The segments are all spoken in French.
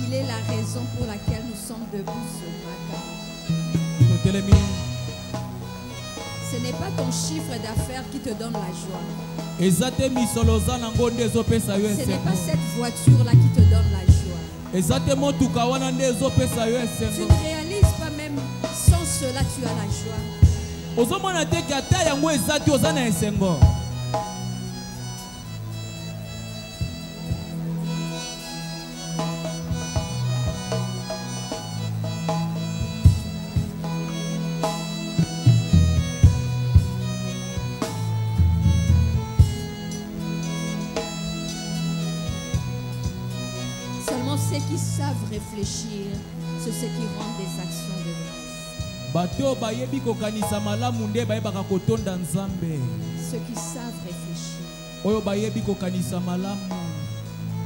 Il est la raison pour laquelle nous sommes debout ce matin. Ce n'est pas ton chiffre d'affaires qui te donne la joie. Ce n'est pas cette voiture-là qui te donne la joie. Tu ne réalises pas même sans cela tu as la joie. Seulement ceux qui savent réfléchir, c'est ceux qui rendent des actions de grâce. Ceux qui savent réfléchir.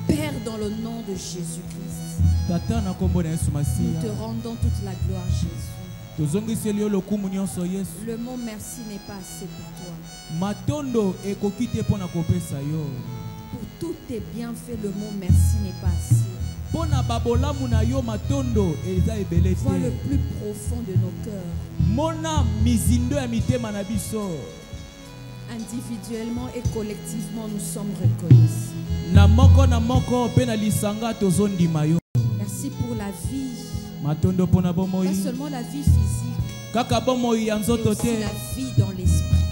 Père, dans le nom de Jésus-Christ, nous te rendons toute la gloire, Jésus. Le mot merci n'est pas assez pour toi. Pour tous tes bienfaits, le mot merci n'est pas assez. Vois le plus profond de nos cœurs. Individuellement et collectivement, nous sommes reconnaissants. Merci pour la vie. Pas seulement la vie physique, mais aussi la vie dans l'esprit.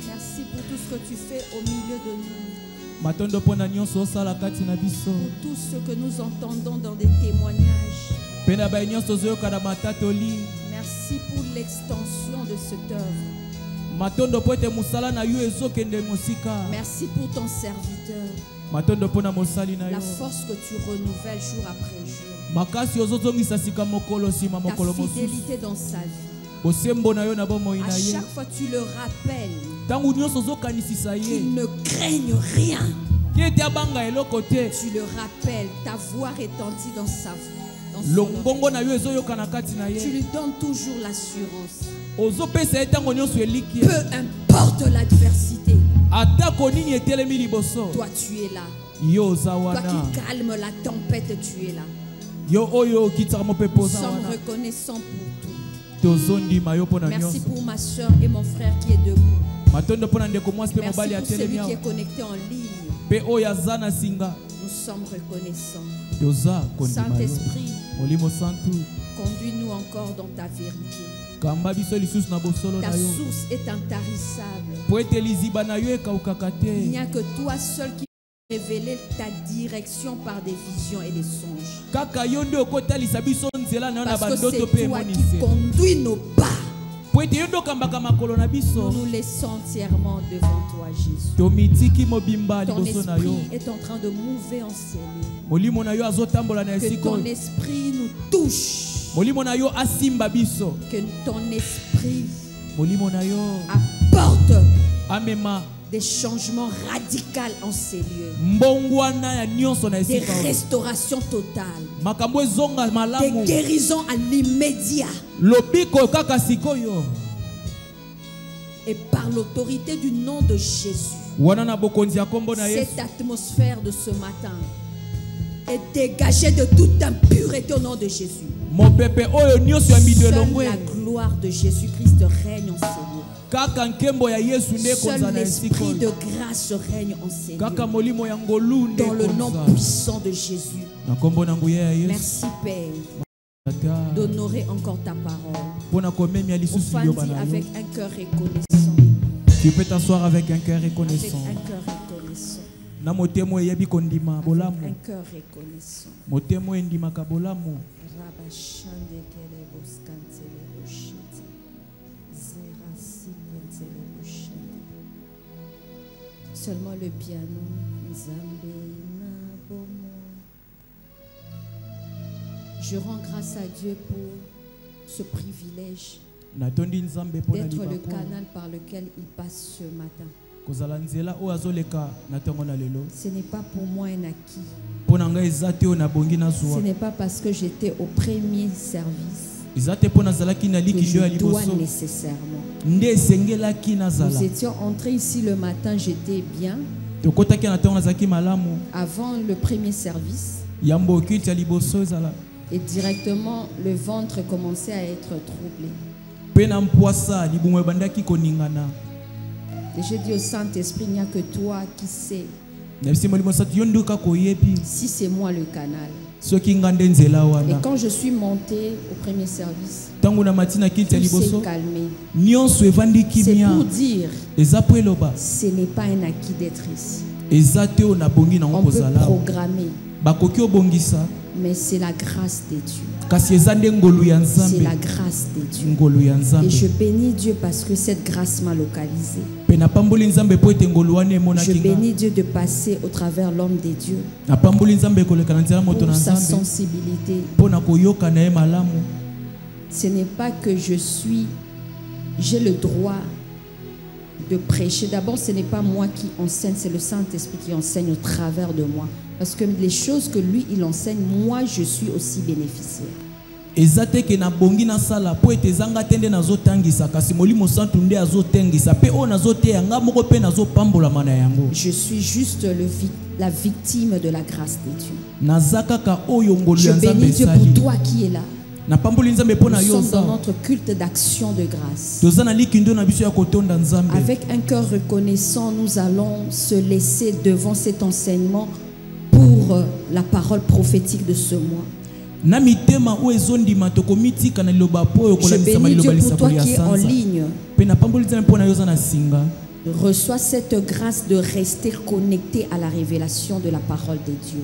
Merci pour tout ce que tu fais au milieu de nous. Pour tout ce que nous entendons dans des témoignages. Merci pour l'extension de cette œuvre. Merci pour ton serviteur. La force que tu renouvelles jour après jour. Ta fidélité dans sa vie. À chaque fois tu le rappelles qu'il ne craigne rien. Tu le rappelles, ta voix retentit dans sa vie. Tu lui donnes toujours l'assurance. Peu importe l'adversité, toi tu es là. Toi qui calmes la tempête, tu es là. Nous sommes reconnaissants pour tout. Merci pour ma soeur et mon frère qui est debout. Merci pour celui qui est connecté en ligne. Nous sommes reconnaissants. Saint-Esprit, conduis-nous encore dans ta vérité. Ta source est intarissable. Il n'y a que toi seul qui peux révéler ta direction par des visions et des songes. Parce que c'est toi qui conduis nos pas. Nous nous laissons entièrement devant toi, Jésus. Ton esprit est en train de mouver en ces lieux. Que ton esprit nous touche. Que ton esprit apporte des changements radicaux en ces lieux. Des restaurations totales. Des guérisons à l'immédiat. Et par l'autorité du nom de Jésus, cette atmosphère de ce matin est dégagée de toute impureté au nom de Jésus. Seule la gloire de Jésus-Christ règne en ces lieux. Seul l'esprit de grâce règne en ces lieux. Dans le nom puissant de Jésus. Merci Père d'honorer encore ta parole. On dit avec un cœur reconnaissant. Tu peux t'asseoir avec un cœur reconnaissant. Avec un cœur reconnaissant. Na motemo yebi kondima bolamu. Un cœur reconnaissant. Motemo endima ka bolamu. Rabashande kele boskantele boshite. Zera sikentele boshite. Seulement le piano. Nzambe na bomo. Je rends grâce à Dieu pour ce privilège d'être le canal par lequel il passe ce matin. Ce n'est pas pour moi un acquis. Ce n'est pas parce que j'étais au premier service que je dois nécessairement. Nous étions entrés ici le matin, j'étais bien. Avant le premier service. Et directement, le ventre commençait à être troublé. Et j'ai dit au Saint-Esprit, il n'y a que toi qui sais si c'est moi le canal. Et quand je suis monté au premier service, tout s'est calmé. C'est pour dire, ce n'est pas un acquis d'être ici. On peut programmer, mais c'est la grâce de Dieu. C'est la grâce de Dieu. Et je bénis Dieu parce que cette grâce m'a localisé. Je bénis Dieu de passer au travers l'homme de Dieu pour sa sensibilité. Ce n'est pas que j'ai le droit de prêcher. D'abord, ce n'est pas moi qui enseigne, c'est le Saint-Esprit qui enseigne au travers de moi. Parce que les choses que lui, il enseigne, moi, je suis aussi bénéficiaire. Je suis juste la victime de la grâce de Dieu. Je bénis Dieu pour toi qui es là. Nous sommes dans notre culte d'action de grâce. Avec un cœur reconnaissant, nous allons se laisser devant cet enseignement pour la parole prophétique de ce mois. Je bénis Dieu pour toi qui es en ligne. Reçois cette grâce de rester connecté à la révélation de la parole de Dieu.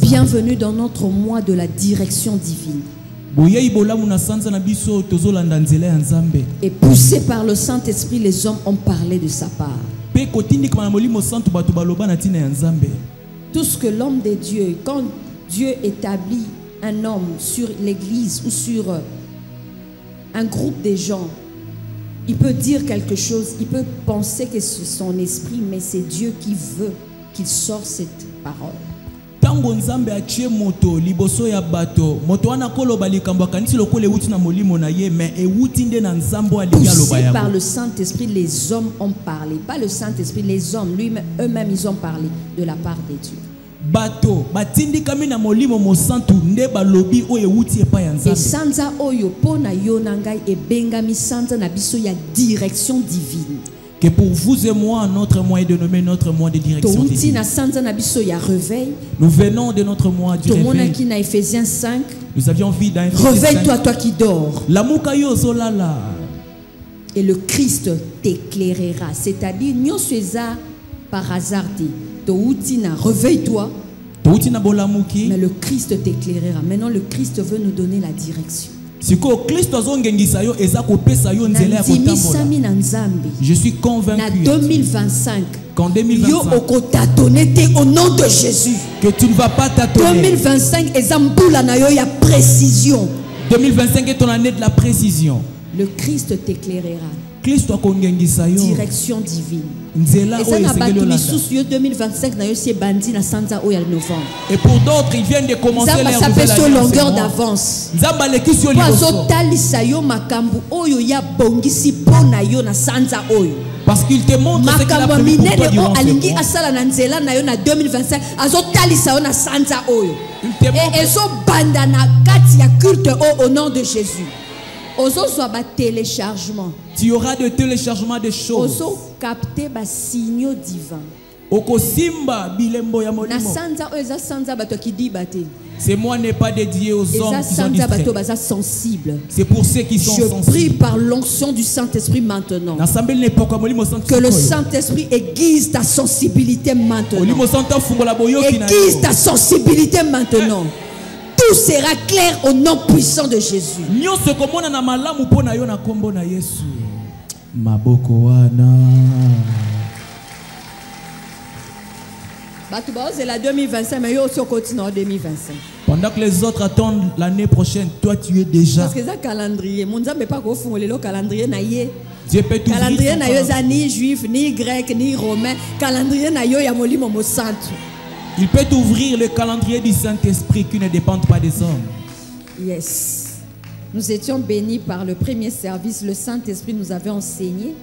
Bienvenue dans notre mois de la direction divine. Et poussés par le Saint-Esprit, les hommes ont parlé de sa part. Tout ce que l'homme de Dieu, quand Dieu établit un homme sur l'église ou sur un groupe de gens, il peut dire quelque chose, il peut penser que c'est son esprit, mais c'est Dieu qui veut qu'il sorte cette parole. Poussés par le Saint-Esprit, les hommes ont parlé. Pas le Saint-Esprit, les hommes, eux-mêmes, ils ont parlé de la part de Dieu. Et sanza oyo pona yonangai et bengami sanza na biso ya direction divine. Que pour vous et moi, notre mois est dénommé notre mois de direction divine. Nous venons de notre mois du réveil. Nous avions vu dans réveille-toi, toi qui dors. Et le Christ t'éclairera. C'est-à-dire, nous sommes par hasard. Réveille-toi. Mais le Christ t'éclairera. Maintenant, le Christ veut nous donner la direction. Je suis convaincu qu'en 2025, au nom de Jésus, que tu ne vas pas tâtonner. 2025 est précision. 2025 est ton année de la précision. Le Christ t'éclairera. Direction divine. Et pour d'autres, ils viennent de commencer leur nouvelle longueur d'avance. Parce qu'il te montre ce qu'il a prévu pour toi durant ce mois. Au nom de Jésus. Téléchargement. Tu auras de téléchargement de choses. Capter les signaux divins. Ce mois n'est pas dédié aux hommes qui sont distraits. C'est pour ceux qui sont sensibles. Je prie par l'onction du Saint-Esprit maintenant. Que le Saint-Esprit aiguise ta sensibilité maintenant. Aiguise ta sensibilité maintenant. Tout sera clair au nom puissant de Jésus. C'est la 2025, mais aussi continue en 2025. Pendant que les autres attendent l'année prochaine, toi tu es déjà. Parce que ça calendrier, mon Dieu, mais pas qu'on fait le calendrier naïe. Dieu peut tout calendrier naïe, ni juif, ni grec, ni romain. Calendrier naïe, ya moli momo santo. Il peut ouvrir le calendrier du Saint-Esprit qui ne dépend pas des hommes. Yes. Nous étions bénis par le premier service. Le Saint-Esprit nous avait enseigné.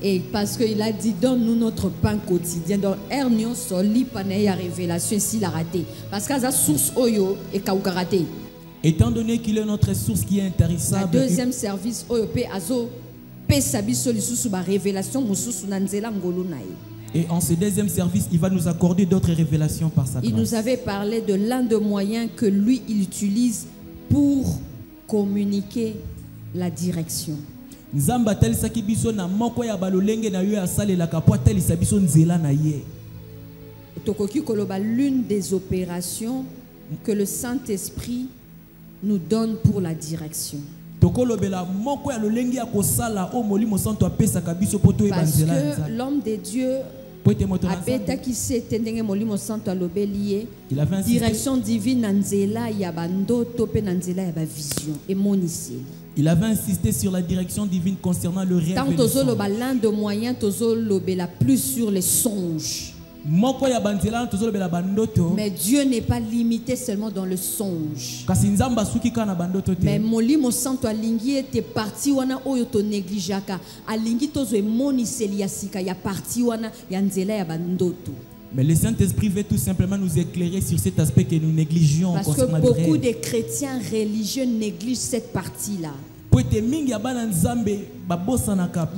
Et parce qu'il a dit, donne-nous notre pain quotidien. Dans Ernion, soli paneya révélation, ici la raté. Parce qu'à la source oyo et kaoukarate. Étant donné qu'il est notre source qui est intarissable. Le deuxième service oyo pe azo pe sabiso lisusu ba révélation mususu nanzela ngolo nae. Et en ce deuxième service, il va nous accorder d'autres révélations par sa grâce. Il nous avait parlé de l'un des moyens que lui, il utilise pour communiquer la direction. L'une des opérations que le Saint-Esprit nous donne pour la direction. Parce que l'homme de Dieu direction divine nanzela ya bando tope nanzela ya ba vision et moniseli. Il avait insisté sur la direction divine concernant le réel. Tant tozo lo balan de moyen tozo lo bela plus sur les songes. Mais Dieu n'est pas limité seulement dans le songe. Mais molimo santo alingi ete parti wana oyo to négligeaka alingi tozo emoni seli ya sika ya parti wana ya nzela ya bandoto. Mais le Saint-Esprit veut tout simplement nous éclairer sur cet aspect que nous négligeons. Parce que beaucoup de chrétiens religieux négligent cette partie-là.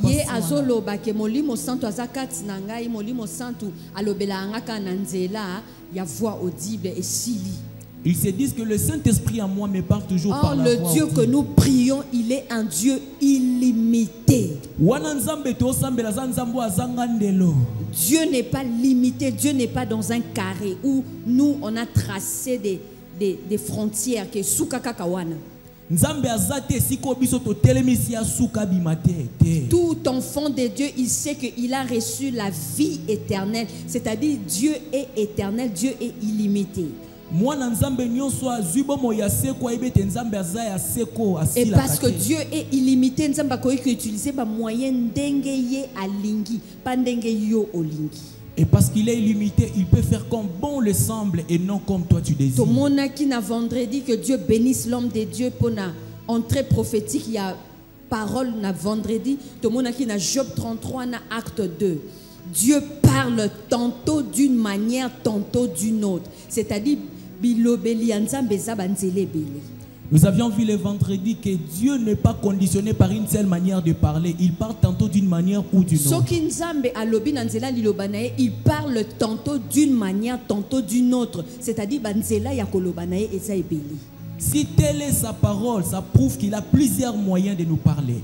Ye azoloba ke molimo santo azakati na ngai molimo santo alobela angaka na nzela ya voix audible et sili. Ils se disent que le Saint-Esprit en moi me parle toujours par la voix. Le Dieu que nous prions, il est un Dieu illimité. Dieu n'est pas limité, Dieu n'est pas dans un carré où nous on a tracé des frontières que sukakakawana. Tout enfant de Dieu, il sait qu'il a reçu la vie éternelle. C'est-à-dire Dieu est éternel, Dieu est illimité. Et parce que Dieu est illimité, nous avons utilisé les moyens d'engayer à lingi, pas d'engayer au lingi. Et parce qu'il est illimité, il peut faire comme bon le semble et non comme toi tu désires. Tout le monde qui n'a vendredi que Dieu bénisse l'homme de Dieu pour la entrée prophétique, il y a parole na vendredi. Tout le monde qui n'a Job 33 na acte 2. Dieu parle tantôt d'une manière, tantôt d'une autre. C'est-à-dire nous avions vu le vendredi que Dieu n'est pas conditionné par une seule manière de parler. Il parle tantôt d'une manière ou d'une autre. Il parle tantôt d'une manière, tantôt d'une autre. C'est-à-dire si telle est sa parole, ça prouve qu'il a plusieurs moyens de nous parler.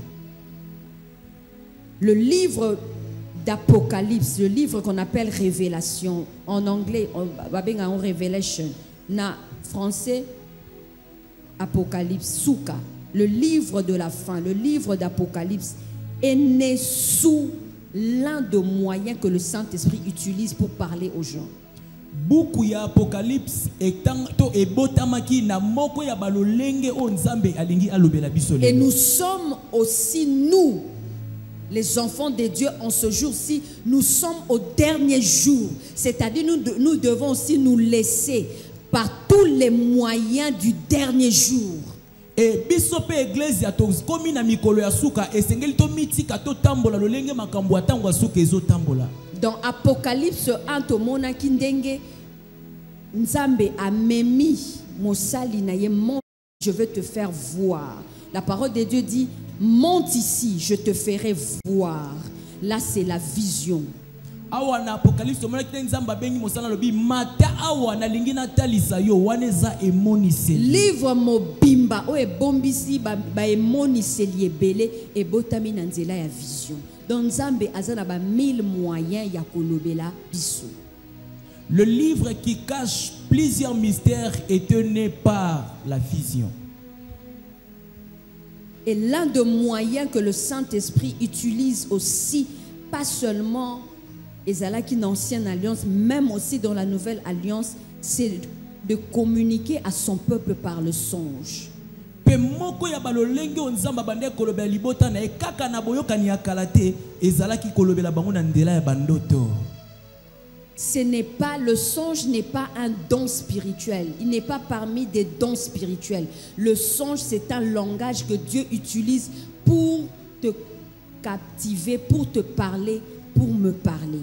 Le livre d'Apocalypse, le livre qu'on appelle Révélation, en anglais, on va bien en Révélation. Na français, Apocalypse, Souka, le livre de la fin, le livre d'Apocalypse est né sous l'un des moyens que le Saint-Esprit utilise pour parler aux gens. Beaucoup ya Apocalypse et nous sommes aussi, nous, les enfants de Dieu, en ce jour-ci, nous sommes au dernier jour. C'est-à-dire nous devons aussi nous laisser par tous les moyens du dernier jour. Et bisope église ya komi na mikolo ya suka esengeli to mitika to tambola lolenge makambo atangwa suka ezo tambola. Dans Apocalypse 1 to mona kindenge Nzambe a memi mosali na ye monte, je veux te faire voir. La parole de Dieu dit monte ici, je te ferai voir. Là c'est la vision. Awana Apocalypse to mona Nzambe bengi mosala lobi mata awana lingina talisa yo waneza emonise. Livre mobimba o ebombisi ba emonise liebele e botami na nzela ya vision. Dans Nzambe azana ba 1000 moyens ya kolobela biso. Le livre qui cache plusieurs mystères est tenu par la vision. Et l'un des moyens que le Saint-Esprit utilise aussi, pas seulement ezalaki une ancienne alliance, même aussi dans la nouvelle alliance, c'est de communiquer à son peuple par le songe. Ce n'est pas, le songe n'est pas un don spirituel. Il n'est pas parmi des dons spirituels. Le songe, c'est un langage que Dieu utilise pour te captiver, pour te parler, pour me parler.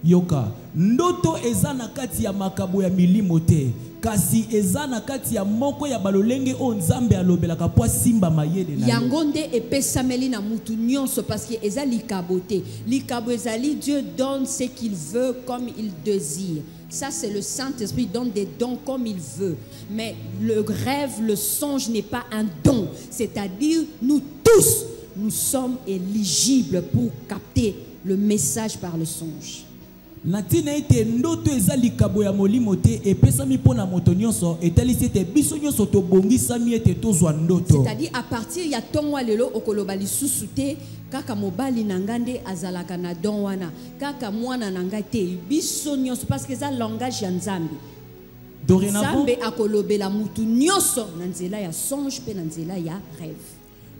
Yoka, ndoto ezana kati ya makabo ya milimo te, kasi ezana kati ya moko ya balolenge o nzambe alobelaka po simba mayele na yangonde epesameli na mutu nyonso parce que eza likabo te. Likabo ezali Dieu donne ce qu'il veut comme il désire. Ça c'est le Saint-Esprit donne des dons comme il veut. Mais le rêve, le songe n'est pas un don. C'est-à-dire nous tous, nous sommes éligibles pour capter le message par le songe. C'est-à-dire à partir ya tongwa lelo okoloba lisusu te kaka mobali nangande azalaka na don wana kaka mwana nanga te biso nyonso parce que ça langage ya nzambe. Dorénavant, nzambe akolobela mutu nyonso na nzela ya songe pe na nzela ya rêve.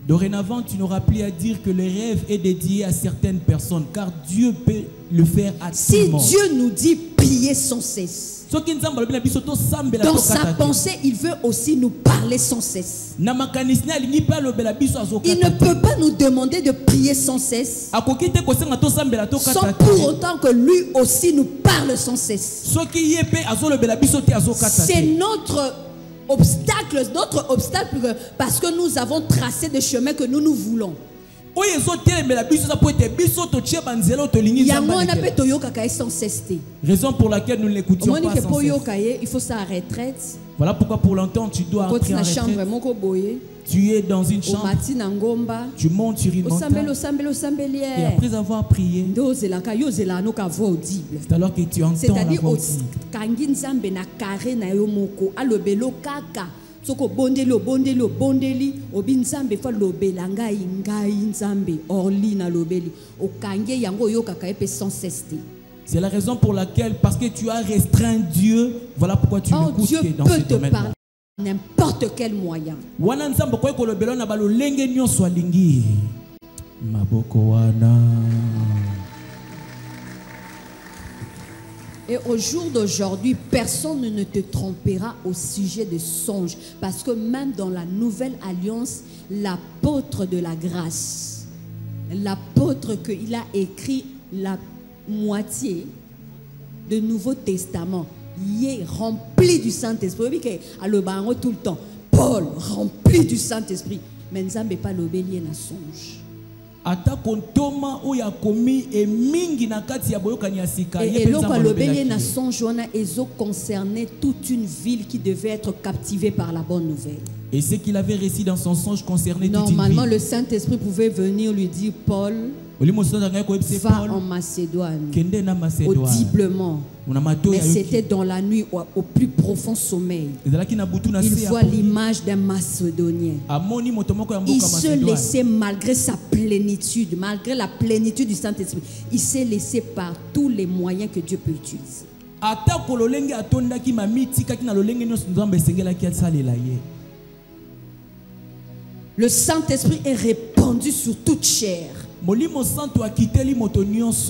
Dorénavant, tu n'auras plus à dire que le rêve est dédié à certaines personnes, car Dieu peut le faire à tout le monde. Si Dieu nous dit prier sans cesse, dans sa pensée, il veut aussi nous parler sans cesse. Il ne peut pas nous demander de prier sans cesse, sans pour autant que lui aussi nous parle sans cesse. C'est notre obstacle parce que nous avons tracé des chemins que nous nous voulons. Raison pour laquelle nous ne l'écoutions pas sans cesse. Il faut sa retraite. Voilà pourquoi pour longtemps tu dois entrer en retraite. Tu es dans une chambre, tu montes sur une montagne, et après avoir prié, c'est alors que tu entends la voix audible. Soko bondeli bondeli obinzambe fa lobela ngai nzambe orli na lobeli okange yango yokaka epe sans cesse. C'est la raison pour laquelle, parce que tu as restreint Dieu, voilà pourquoi tu l'écoutes dans ce domaine. Dieu peut te parler n'importe quel moyen. Wana nzambe ko kolobela na balolenge nyonso alingi maboko wana. Et au jour d'aujourd'hui, personne ne te trompera au sujet des songes. Parce que même dans la nouvelle alliance, l'apôtre de la grâce, l'apôtre qu'il a écrit la moitié du Nouveau Testament, il est rempli du Saint-Esprit. Alors, tout le temps, Paul, rempli du Saint-Esprit. Mais nous n'avons pas l'obéir à songe. Et ils ont concerné toute une ville qui devait être captivée par la bonne nouvelle. Et ce qu'il avait réussi dans son songe concernait toute une ville. Normalement, le Saint-Esprit pouvait venir lui dire, Paul, va en Macédoine, audiblement. Mais c'était dans la nuit, au plus profond sommeil. Il voit l'image d'un Macédonien. Il se laissait, malgré sa plénitude, malgré la plénitude du Saint-Esprit, il s'est laissé par tous les moyens que Dieu peut utiliser. Le Saint-Esprit est répandu sur toute chair.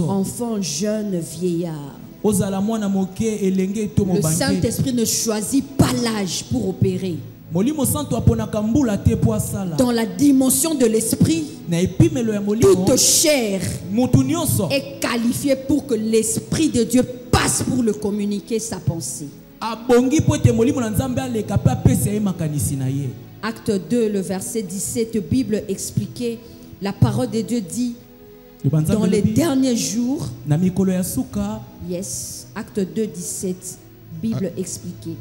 Enfants, jeunes, vieillards. Le Saint-Esprit ne choisit pas l'âge pour opérer. Dans la dimension de l'esprit, toute chair est qualifiée pour que l'Esprit de Dieu passe pour le communiquer sa pensée. Acte 2, le verset 17, Bible expliquée, la parole de Dieu dit, dans les derniers jours, yes, acte 2, 17, Bible expliquée.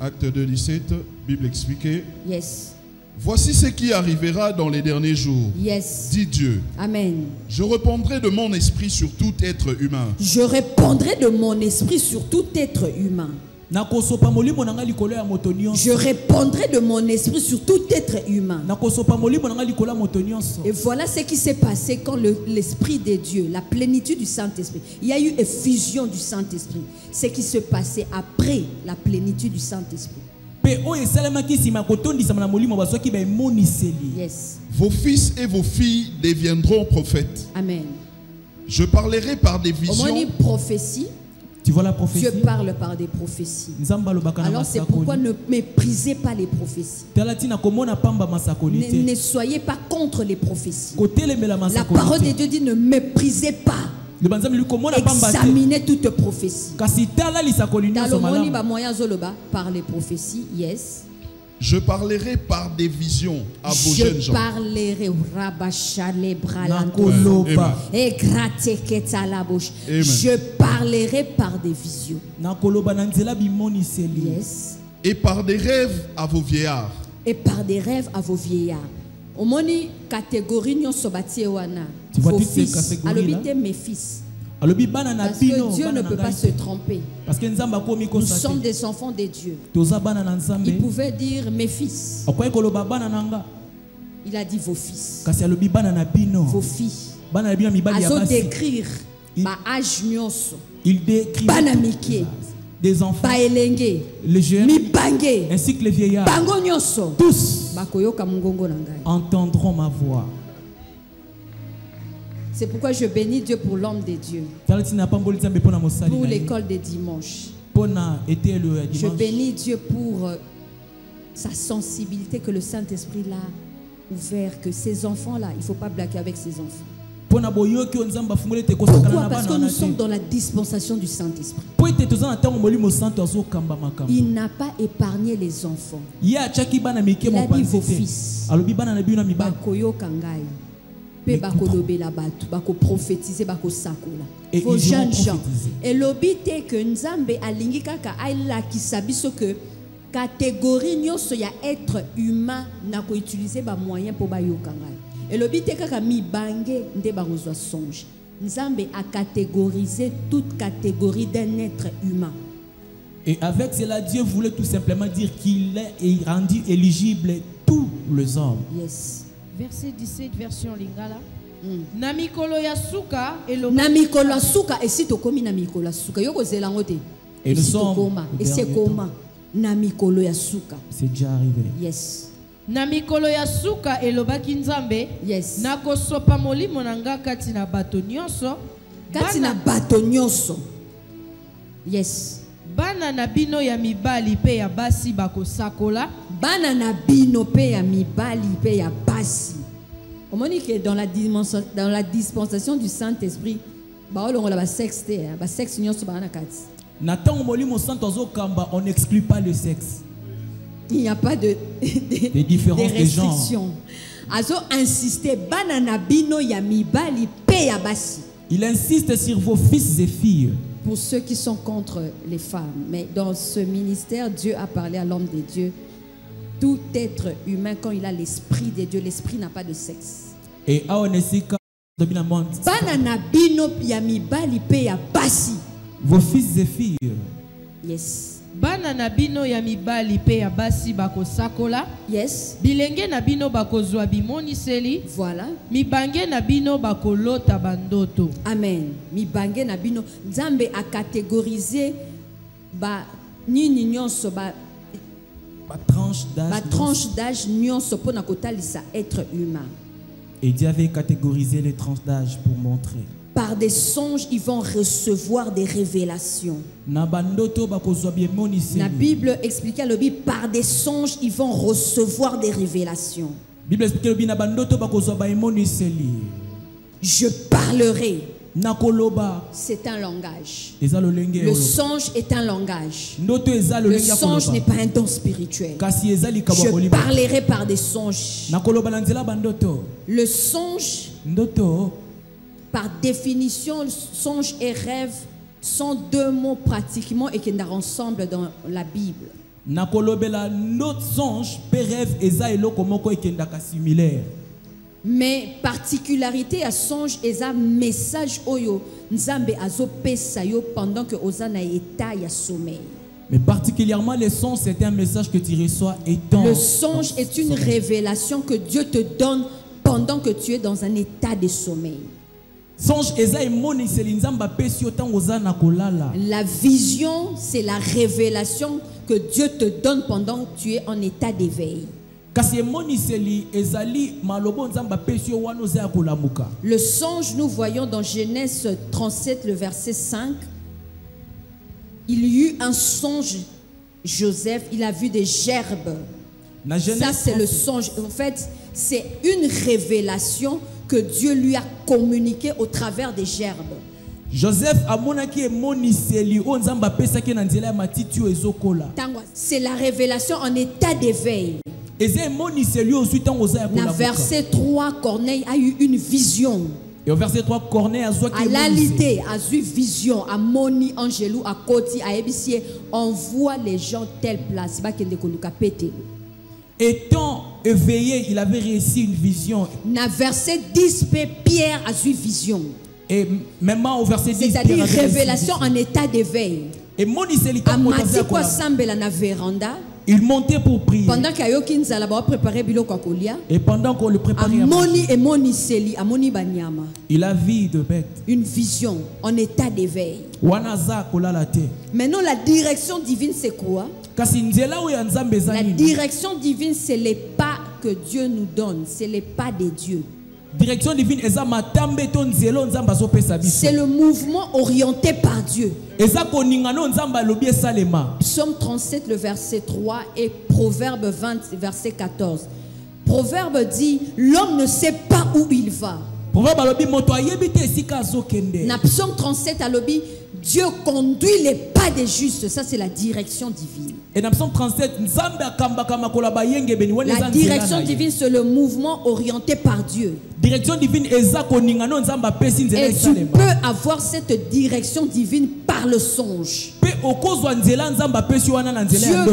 Acte 2, 17, Bible expliquée. Yes. Voici ce qui arrivera dans les derniers jours. Yes. Dit Dieu. Amen. Je répandrai de mon esprit sur tout être humain. Je répandrai de mon esprit sur tout être humain. Je répandrai de mon esprit sur tout être humain. Et voilà ce qui s'est passé quand l'Esprit de Dieu, la plénitude du Saint-Esprit, il y a eu effusion du Saint-Esprit. Ce qui se passait après la plénitude du Saint-Esprit. Yes. Vos fils et vos filles deviendront prophètes. Amen. Je parlerai par des visions. Prophétie. Tu vois la prophétie? Dieu parle par des prophéties. Alors c'est pourquoi ne méprisez pas les prophéties. Ne soyez pas contre les prophéties. La parole de Dieu dit ne méprisez pas. Examinez toute prophétie. Par les prophéties, yes. Je parlerai par des visions à vos jeunes gens. Je parlerai par des visions. Yes. Et par des rêves à vos vieillards. Et par des rêves à vos vieillards. Omoni catégorie nyon sobati wana. Vos fils. Alobite mes fils. Parce que Dieu ne peut pas se tromper. Nous sommes des enfants de Dieu. Il pouvait dire mes fils. Il a dit vos fils. Vos filles. Azo décrire ma âge nyonso. Il décrit des enfants, les jeunes, ainsi que les vieillards. Tous entendront ma voix. C'est pourquoi je bénis Dieu pour l'homme de Dieu. Pour l'école des dimanches. Je bénis Dieu pour sa sensibilité que le Saint-Esprit l'a ouvert. Que ces enfants-là, il ne faut pas blaguer avec ces enfants. Pourquoi? Parce que nous sommes dans la dispensation du Saint-Esprit. Il n'a pas épargné les enfants. Il a dit vos fils. Bako prophétiser, bako sakola. Vos jeunes gens. Et l'obité que Nzambe alingi kaka aila kisabiso que catégorie nyonso ya être humain na ko utiliser ba moyen pour ba yokanga. Et l'obité kaka mi bange nde ba rozwa songe. Nzambe a catégorisé toute catégorie d'un être humain. Et avec cela, Dieu voulait tout simplement dire qu'il est rendu éligible tous les hommes. Yes. Verset 17, version Lingala. Namikolo yasuka elo. Namikolo yasuka et si tokomi namikolo yasuka yoko zelangote. Et nous sommes. Et c'est comment namikolo yasuka. C'est déjà arrivé. Yes. Namikolo yasuka elobaki Nzambe. Yes. Nakosopa molimo nanga kati na bato nyonso. Kati na bato nyonso. Yes. Bana na bino ya mibali pe ya basi bakosakola. Bana na bino pe ya mibali pe ya basi. On dit que dans la dispensation du Saint-Esprit, on n'exclut pas le sexe. Il n'y a pas de différences des restrictions. Il insiste sur vos fils et filles. Pour ceux qui sont contre les femmes. Mais dans ce ministère, Dieu a parlé à l'homme de Dieu. Tout être humain, quand il a l'esprit de Dieu, l'esprit n'a pas de sexe. Et vos fils et filles. Yes. Bana na bino ya mibali pe ya basi bako sakola. Yes. Bilenge na bino bako zwa bimoniseli. Voilà. Mibange na bino bako lota bandoto. Amen. Mibange na bino. Nzambe a catégorisé ba nini nyonso ba tranche d'âge nyonso pona kotalisa être humain. Et Dieu avait catégorisé les tranches d'âge pour montrer. Par des songes, ils vont recevoir des révélations. La Bible explique à l'Obi, par des songes, ils vont recevoir des révélations. Je parlerai. C'est un langage. Le songe est un langage. Le songe n'est pas un don spirituel. Je parlerai par des songes. Le songe, par définition, songe et rêve sont deux mots pratiquement et qui sont ensemble dans la Bible. Mais particularité à songe et à message oyo nzambe azo pesa yo pendant que ozana état ya sommeil. Mais particulièrement les songes, c'est un message que tu reçois étant. Le songe est une révélation que Dieu te donne pendant que tu es dans un état de sommeil. La vision, c'est la révélation que Dieu te donne pendant que tu es en état d'éveil. Le songe, nous voyons dans Genèse 37, le verset 5. Il y eut un songe, Joseph, il a vu des gerbes. Ça, c'est le songe. En fait, c'est une révélation que Dieu lui a communiquée au travers des gerbes. Joseph c'est la révélation en état d'éveil. Dans verset 3, Corneille a eu une vision. Et au verset 3, Corneille a l'alité, a eu vision, a moni angelou, a koti, a ebisie, on voit les gens telle place. Étant éveillé, il avait réussi une vision. Dans verset 10, Pierre a eu vision. Et même au verset 10, c'est-à-dire révélation en état d'éveil. Et il montait pour prier. Pendant préparé et pendant qu'on le préparait, il a vu de bêtes. Une vision en état d'éveil. Maintenant, la direction divine, c'est quoi? La direction divine, c'est les pas que Dieu nous donne. C'est les pas de Dieu. Direction divine, c'est le mouvement orienté par Dieu. Psaume 37, le verset 3 et Proverbe 20, verset 14. Proverbe dit, l'homme ne sait pas où il va. Dans Psaume 37, Dieu conduit les pas des justes. Ça, c'est la direction divine. Et dans Psaume 37, la direction divine, c'est le mouvement orienté par Dieu. Direction divine, et tu peux avoir cette direction divine par le songe. Dieu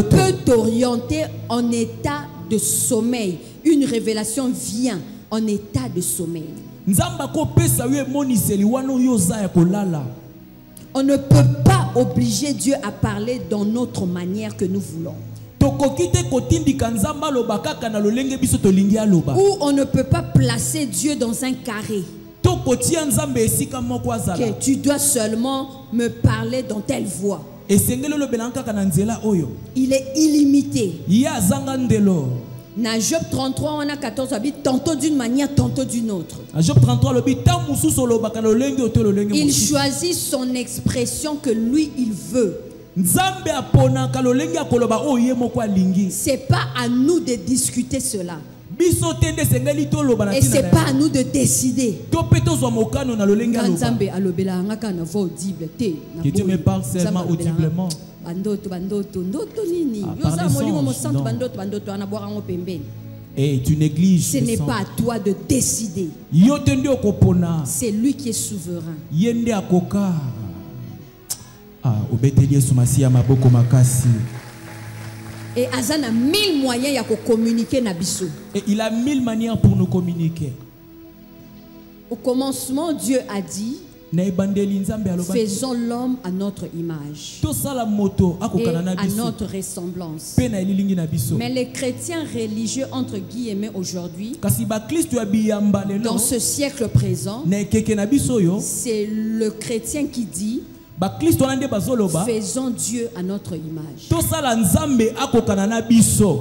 peut t'orienter en état de sommeil. Une révélation vient en état de sommeil. On ne peut pas obliger Dieu à parler dans notre manière que nous voulons. Ou on ne peut pas placer Dieu dans un carré. Okay, tu dois seulement me parler dans telle voix. Il est illimité. Dans Job 33, on a 14 habits, tantôt d'une manière, tantôt d'une autre. Il choisit son expression que lui, il veut. C'est pas à nous de discuter cela. Et c'est pas à nous de décider. Que Dieu me parle seulement audiblement. Et tu négliges. Ce n'est pas à toi de décider. C'est lui qui est souverain. Et Azan a 1000 moyens de communiquer nabiso. Et il a 1000 manières pour nous communiquer. Au commencement, Dieu a dit, faisons l'homme à notre image et à notre ressemblance. Mais les chrétiens religieux, entre guillemets, aujourd'hui, dans ce siècle présent, c'est le chrétien qui dit, faisons Dieu à notre image.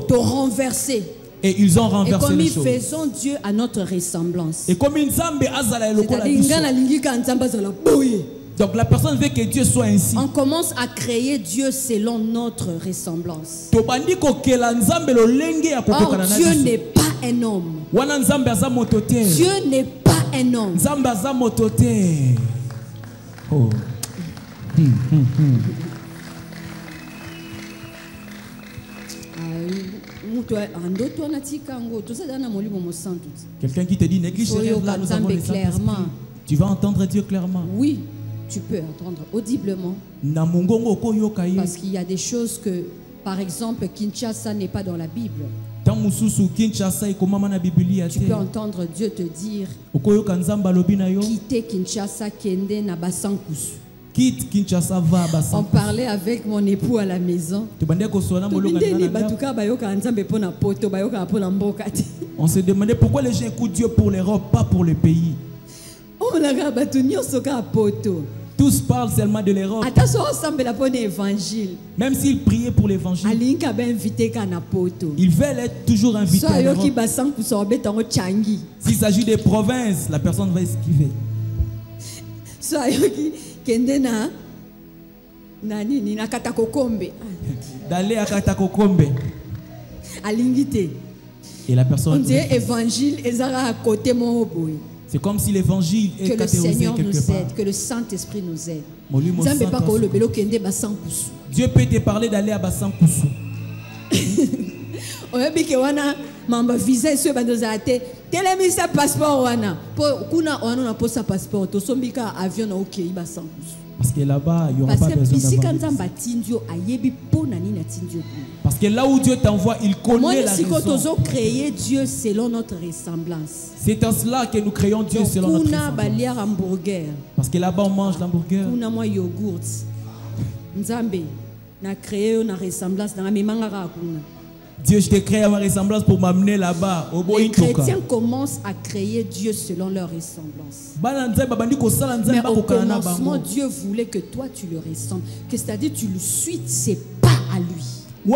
Te renverser. Et ils ont renversé les choses. Faisons Dieu à notre ressemblance. Et comme donc la personne veut que Dieu soit ainsi. On commence à créer Dieu selon notre ressemblance. Or, Dieu n'est pas un homme. Dieu n'est pas un homme. Oh. Quelqu'un qui te dit néglige ces rêves-là, nous avons les clairement. Tu vas entendre Dieu clairement. Oui, tu peux entendre audiblement. Parce qu'il y a des choses que, par exemple, Kinshasa n'est pas dans la Bible. Tu peux entendre Dieu te dire, quittez Kinshasa, Kende na Basankusu. Quitte Kinshasa, va à Basankusu. On parlait avec mon époux à la maison. On se demandait pourquoi les gens écoutent Dieu pour l'Europe, pas pour le pays. Tous parlent seulement de l'Europe. Même s'ils priaient pour l'évangile, ils veulent être toujours invités à l'Europe. S'il s'agit des provinces, la personne va esquiver. D'aller à Katakokombe. Et la personne dit évangile à côté mon. C'est comme si l'évangile est catégorisé quelque part. Que le Saint-Esprit nous aide. Dieu peut te parler d'aller à Basankusu. Mamba visa sur bandozate telemisa passeport wana po kuna wana na posa passeport to sombika avion na OK Basankusu. Parce que là-bas il y aura pas besoin d'avoir. Parce que là où Dieu t'envoie, il connaît la raison. Créer Dieu selon notre ressemblance. C'est en cela que nous créons Dieu selon notre ressemblance. Parce que là-bas on mange l'hamburger. Kuna moi yogourt. Nzambe na créé une ressemblance dans la memanga kuna. Dieu, je t'ai créé à ma ressemblance pour m'amener là-bas. Les chrétiens commencent à créer Dieu selon leur ressemblance. Mais au commencement, Dieu voulait que toi tu le ressembles. C'est-à-dire tu le suis ses pas à lui. Si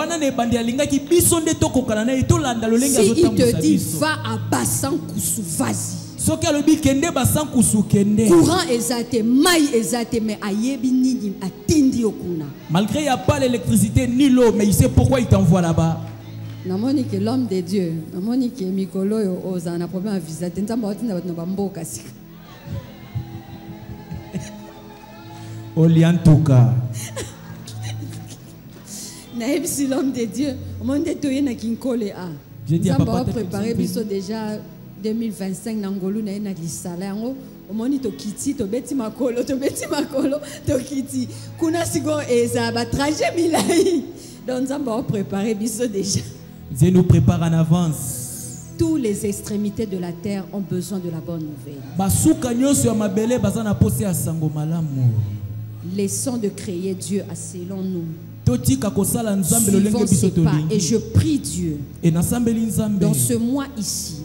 il te dit va à Basankusu, vas-y. Courant ezate, maï ezate, mais ayebi nini atindi okuna. Malgré il n'y a pas l'électricité ni l'eau, mais il sait pourquoi il t'envoie là-bas. Namoni que l'homme de Dieu, namoni que Mikolo ozana problème à visa, tentamba otinda batna bamboka sika. Oliantuka. Naïb si l'homme de Dieu, on m'a toyé na kinkole a. J'ai dit à papa préparer biso déjà 2025 nangolu na na lisala yango. Omoni to kiti to beti makolo to kiti. Kuna sigo eza ba trajet milai. Donc on va préparer biso déjà. Dieu nous prépare en avance. Toutes les extrémités de la terre ont besoin de la bonne nouvelle. Laissons de créer Dieu selon nous. Suivons ses pas et je prie Dieu. Dans ce mois ici,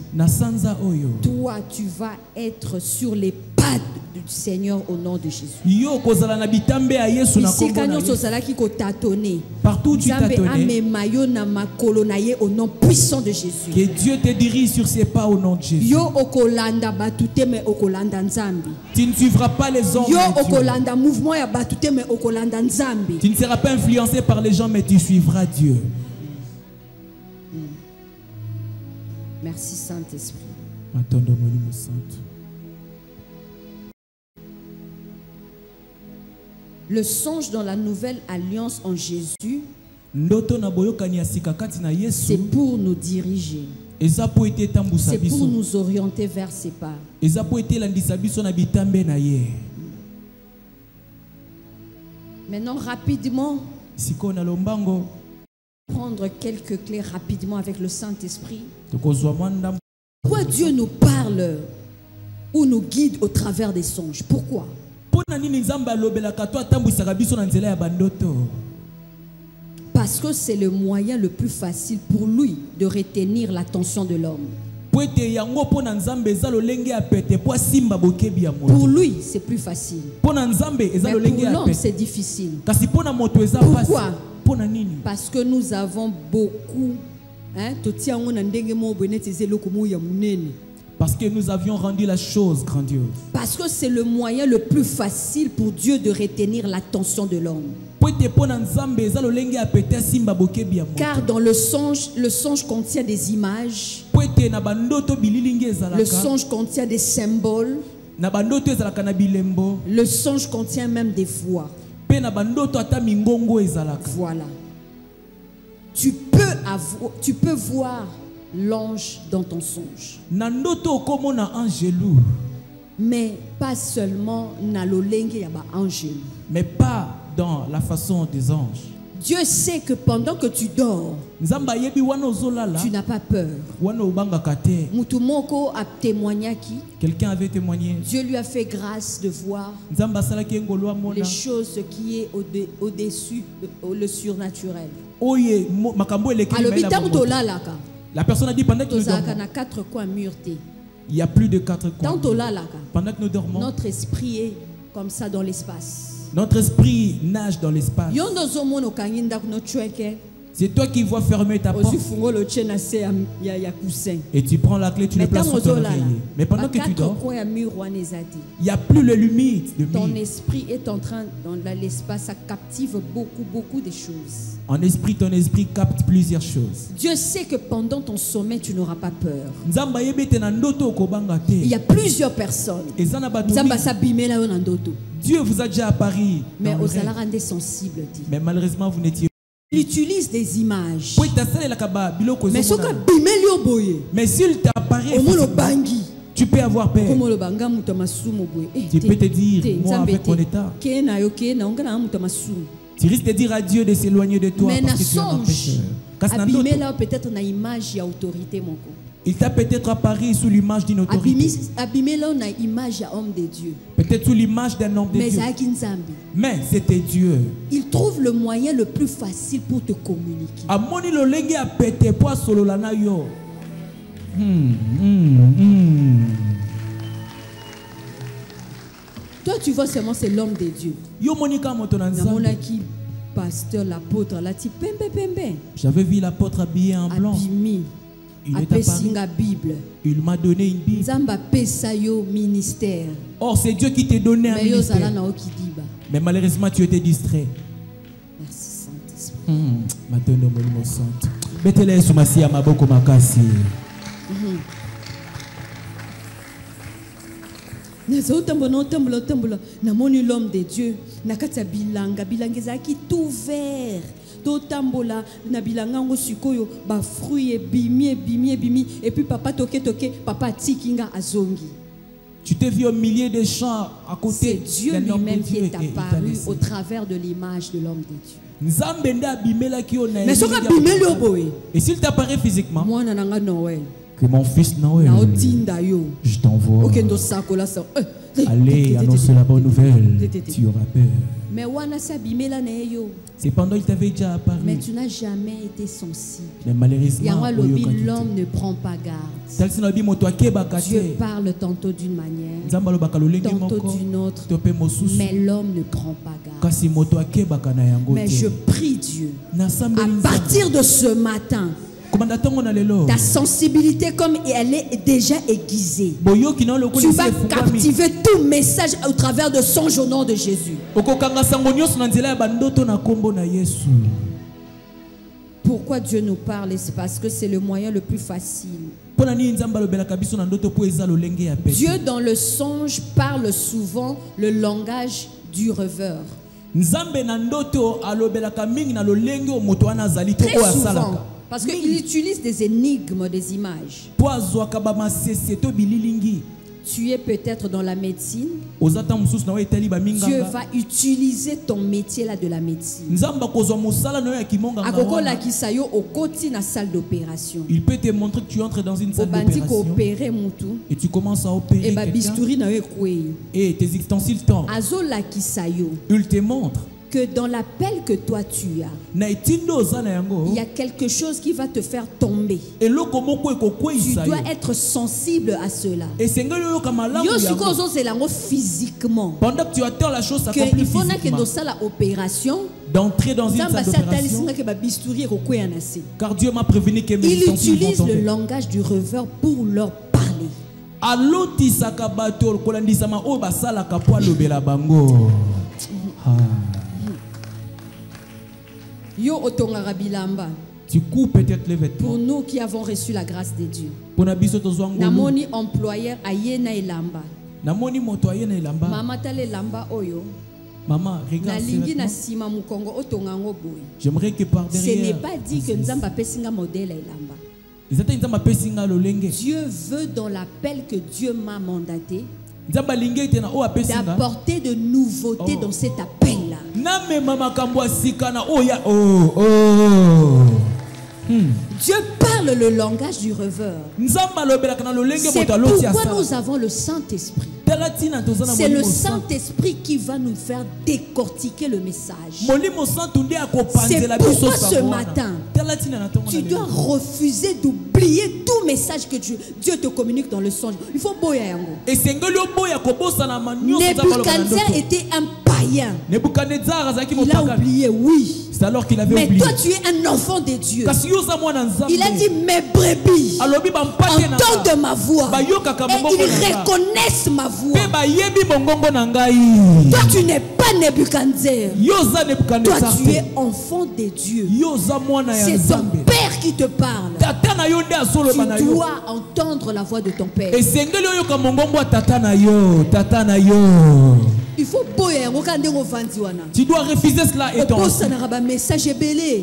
toi tu vas être sur les pas du Seigneur au nom de Jésus. Partout tu t'attonnais, au nom puissant de Jésus. Que Dieu te dirige sur ses pas au nom de Jésus. Tu ne suivras pas les hommes. Tu ne seras pas influencé par les gens, mais tu suivras Dieu. Merci Saint-Esprit. Le songe dans la nouvelle alliance en Jésus, c'est pour nous diriger. C'est pour nous orienter vers ses pas. Maintenant, rapidement, prendre quelques clés rapidement avec le Saint-Esprit. Pourquoi Dieu nous parle ou nous guide au travers des songes? Pourquoi? Parce que c'est le moyen le plus facile pour lui de retenir l'attention de l'homme. Pour lui, c'est plus facile. Mais pour l'homme, c'est difficile. Pourquoi? Parce que nous avons beaucoup. Parce que nous avions rendu la chose grandiose. Parce que c'est le moyen le plus facile pour Dieu de retenir l'attention de l'homme. Car dans le songe contient des images. Le songe contient des symboles. Le songe contient même des voix. Voilà. Tu peux voir l'ange dans ton songe. Mais pas seulement na lolenge yaba angel. Mais pas dans la façon des anges. Dieu sait que pendant que tu dors, tu n'as pas peur. Mutumoko a témoigné qui? Quelqu'un avait témoigné. Dieu lui a fait grâce de voir les choses qui est au-dessus, le surnaturel. La personne a dit pendant que nous dormons, il y a plus de 4 coins. Pendant que nous dormons, notre esprit est comme ça dans l'espace. Notre esprit nage dans l'espace. C'est toi qui vois fermer ta porte. Et tu prends la clé, tu le places sur ton oreiller. Mais pendant que tu dors, il n'y a plus les limites de ton esprit est en train, dans l'espace, ça captive beaucoup de choses. En esprit, ton esprit capte plusieurs choses. Dieu sait que pendant ton sommeil, tu n'auras pas peur. Il y a plusieurs personnes. Dieu vous a déjà apparu. Mais aux alarmes sensibles. Mais malheureusement, vous n'étiez pas. Il utilise des images. Mais s'il t'apparaît, tu peux avoir peur. Tu peux te dire, moi avec mon état. Tu risques de dire à Dieu de s'éloigner de toi parce que tu es un pécheur. Peut-être une image d'autorité. Il t'a peut-être apparu sous l'image d'une autorité. Peut-être sous l'image d'un homme de Dieu. Mais c'était Dieu. Il trouve le moyen le plus facile pour te communiquer. Toi, tu vois seulement c'est l'homme de Dieu. Pasteur, l'apôtre, j'avais vu l'apôtre habillé en blanc. Il est apparu. Il m'a donné une Bible. Or, c'est Dieu qui t'a donné un ministère. Mais malheureusement, tu étais distrait. Merci, Saint-Esprit. L'homme de Dieu, tout vert. Totambola na bilangango sikoyo ba fruit bimi et puis papa toke papa tikinga azongi. Tu t'es vu au milieu des champs à côté. C'est Dieu lui-même qui est apparu au travers de l'image de l'homme de Dieu. Mais et s'il t'apparaît physiquement, que mon fils Noël, je t'envoie. Allez, annonce la bonne nouvelle. Tu auras peur. Cependant, il t'avait déjà apparu. Mais tu n'as jamais été sensible. Mais malheureusement, l'homme ne prend pas garde. Dieu parle tantôt d'une manière, tantôt d'une autre. Mais l'homme ne prend pas garde. Mais je prie Dieu, à partir de ce matin, ta sensibilité comme elle est déjà aiguisée, tu vas captiver tout message au travers de songe au nom de Jésus. Pourquoi Dieu nous parle? C'est parce que c'est le moyen le plus facile. Dieu dans le songe parle souvent le langage du rêveur. Très souvent. Parce qu'il utilise des énigmes, des images. Tu es peut-être dans la médecine. Dieu va utiliser ton métier là de la médecine. Salle d'opération. Il peut te montrer que tu entres dans une salle d'opération. Et tu commences à opérer quelqu'un. Et tes ustensiles tombent. Il te montre que dans l'appel que toi tu as, il y a quelque chose qui va te faire tomber. Tu dois être sensible à cela. Physiquement. Pendant que tu attends la chose, ça s'accomplit physiquement. D'entrer dans une salle d'opération. Car Dieu m'a prévenu que mes il utilise le langage du rêveur pour leur parler. Tu coupes peut-être les vêtements. Pour nous qui avons reçu la grâce de Dieu. Namoni employeur ayena elamba. Namoni motoyen elamba. Mama tale lamba oyo. Maman, regarde ces vêtements. J'aimerais que par derrière. Ce n'est pas dit que Nzamba pesinga modèle elamba. Dieu veut dans l'appel que Dieu m'a mandaté d'apporter de nouveautés dans cet appel-là. Dieu parle le langage du rêveur. C'est pourquoi nous avons le Saint-Esprit. C'est le Saint-Esprit qui va nous faire décortiquer le message. C'est pourquoi ce matin, tu dois refuser d'oublier tout message que Dieu te communique dans le songe. Il faut boyer. Nebuchadnezzar était un païen. Il a oublié, oui. Alors qu'il avait mais oublié. Toi tu es un enfant de Dieu. Il a dit mes brebis entendent ma voix et ils reconnaissent ma voix. Toi tu n'es pas Nebuchadnezzar. Toi tu es enfant de Dieu. C'est ton père qui te parle. Tu dois entendre la voix de ton père. Il faut tu dois refuser cela et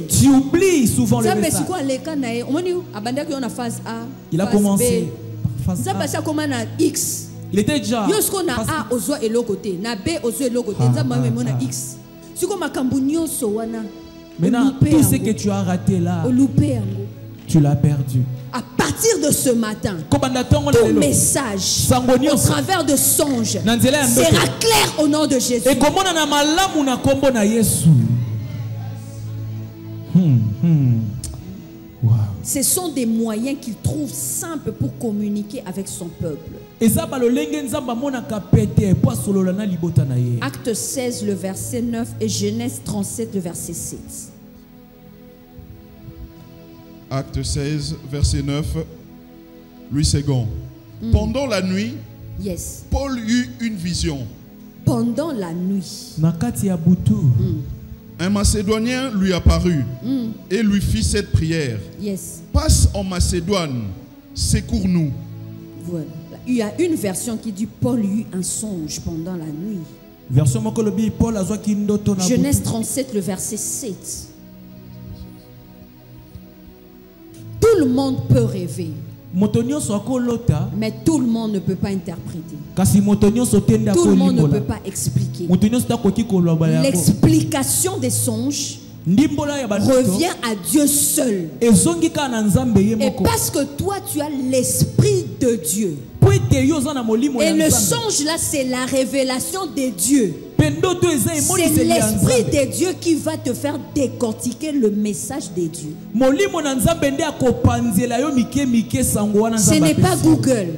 tu oublies souvent le message. Il a commencé par phase A. Il était déjà maintenant tout ce que tu as raté là, tu l'as perdu. À partir de ce matin, ton message au travers de songes sera clair au nom de Jésus. Wow. Ce sont des moyens qu'il trouve simples pour communiquer avec son peuple. Acte 16, le verset 9 et Genèse 37, le verset 7. Acte 16, verset 9, Louis II. Pendant la nuit, Paul eut une vision. Pendant la nuit. Un Macédonien lui apparut et lui fit cette prière. Passe en Macédoine, secours-nous. Voilà. Il y a une version qui dit Paul eut un songe pendant la nuit. Genèse 37, le verset 7. Tout le monde peut rêver. Mais tout le monde ne peut pas interpréter. Tout le monde ne peut pas expliquer. L'explication des songes revient à Dieu seul. Et parce que toi tu as l'esprit de Dieu. Et le songe là c'est la révélation de Dieu. C'est l'esprit de Dieu qui va te faire décortiquer le message de Dieu. Ce n'est pas Google.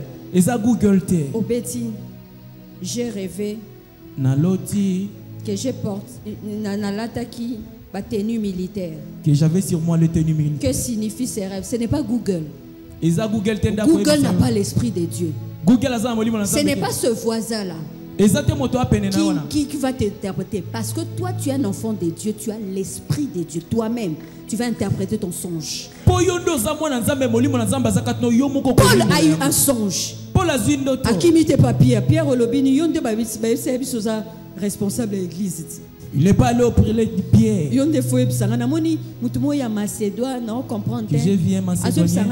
Oh Betty, j'ai rêvé que je porte ma tenue militaire. Que j'avais sur moi le tenue militaire. Que signifie ces rêves? Ce n'est pas Google. Google n'a pas l'esprit de Dieu. Ce n'est pas ce voisin-là qui va t'interpréter. Parce que toi, tu es un enfant de Dieu. Tu as l'esprit de Dieu. Toi-même, tu vas interpréter ton songe. Paul a eu un songe. À qui mit tes papiers? Pierre Olobini, responsable de l'église. Il n'est pas allé au prélève de Pierre. Je viens macédonien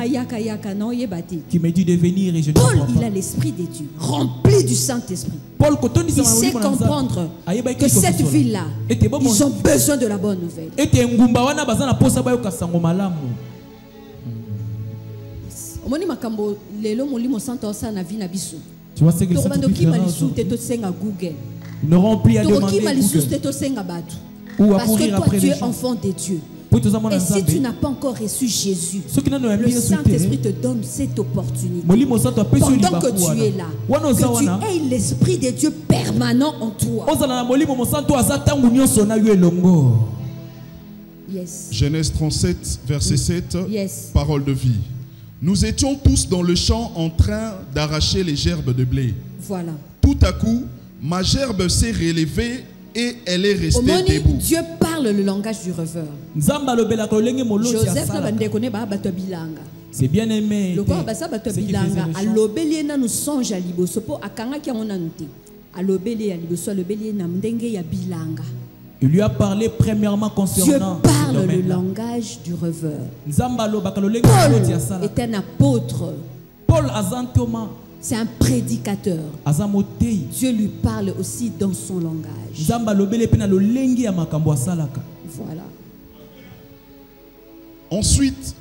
qui me dit de venir et je ne Paul, il a l'esprit de Dieu, rempli du Saint-Esprit. Il sait comprendre que cette ville-là, ils ont besoin de la bonne nouvelle. Tu vois ce que c'est n'auront plus à demander parce que toi tu es enfant de Dieu. Et si tu n'as pas encore reçu Jésus, le Saint-Esprit te donne cette opportunité. Pendant que tu es là, que tu aies l'Esprit de Dieu permanent en toi. Genèse 37, verset 7, parole de vie. Nous étions tous dans le champ en train d'arracher les gerbes de blé. Voilà. Tout à coup, ma gerbe s'est relevée et elle est restée debout. Dieu parle le langage du rêveur. Joseph c'est bien aimé. Il lui a parlé premièrement concernant Dieu parle le langage du rêveur. Paul est un apôtre. Paul Azantoma. C'est un prédicateur. Dieu lui parle aussi dans son langage. Voilà. Ensuite,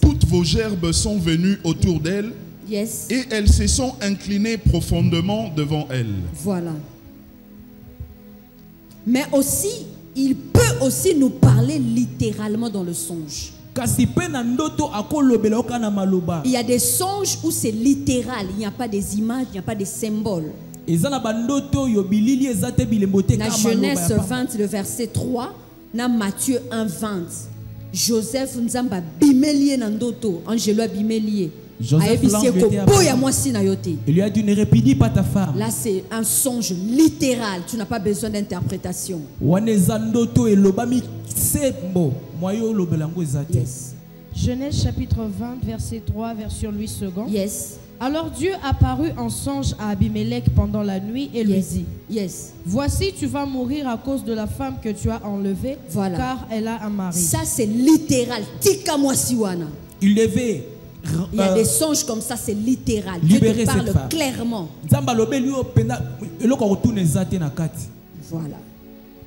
toutes vos gerbes sont venues autour d'elle et elles se sont inclinées profondément devant elle. Voilà. Mais aussi, il peut aussi nous parler littéralement dans le songe. Il y a des songes où c'est littéral, il n'y a pas des images, il n'y a pas des symboles. Dans Genèse 20, le verset 3, dans Matthieu 1, 20, Joseph Nzamba bimelie nandoto, angelo bimelie. Joseph il lui a dit ne répudie pas ta femme. Là c'est un songe littéral, tu n'as pas besoin d'interprétation. Yes. Genèse chapitre 20 verset 3 version Louis II. Yes. Alors Dieu apparut en songe à Abimelech pendant la nuit et lui dit, voici tu vas mourir à cause de la femme que tu as enlevée, car elle a un mari. Ça c'est littéral. Tika mwasiwana. Il devait il y a des songes comme ça, c'est littéral. Dieu te parle clairement. Voilà.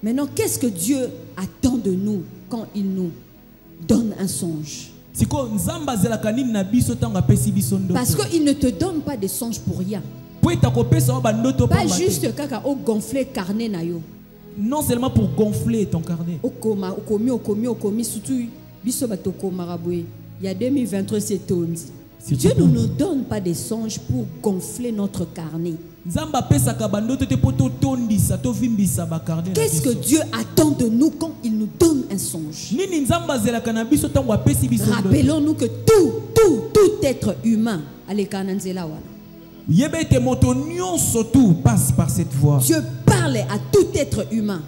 Maintenant, qu'est-ce que Dieu attend de nous quand il nous donne un songe? Parce qu'il ne te donne pas des songes pour rien. Pas juste kaka o gonfler carnet na yo. Non seulement pour gonfler ton carnet. Okomi surtout biso batoko maraboué. Il y a 2023 c'est tondi. Dieu ne nous donne pas des songes pour gonfler notre carnet. Qu'est-ce que Dieu attend de nous quand il nous donne un songe? Rappelons-nous que tout être humain, passe par cette voie. Dieu parle à tout être humain.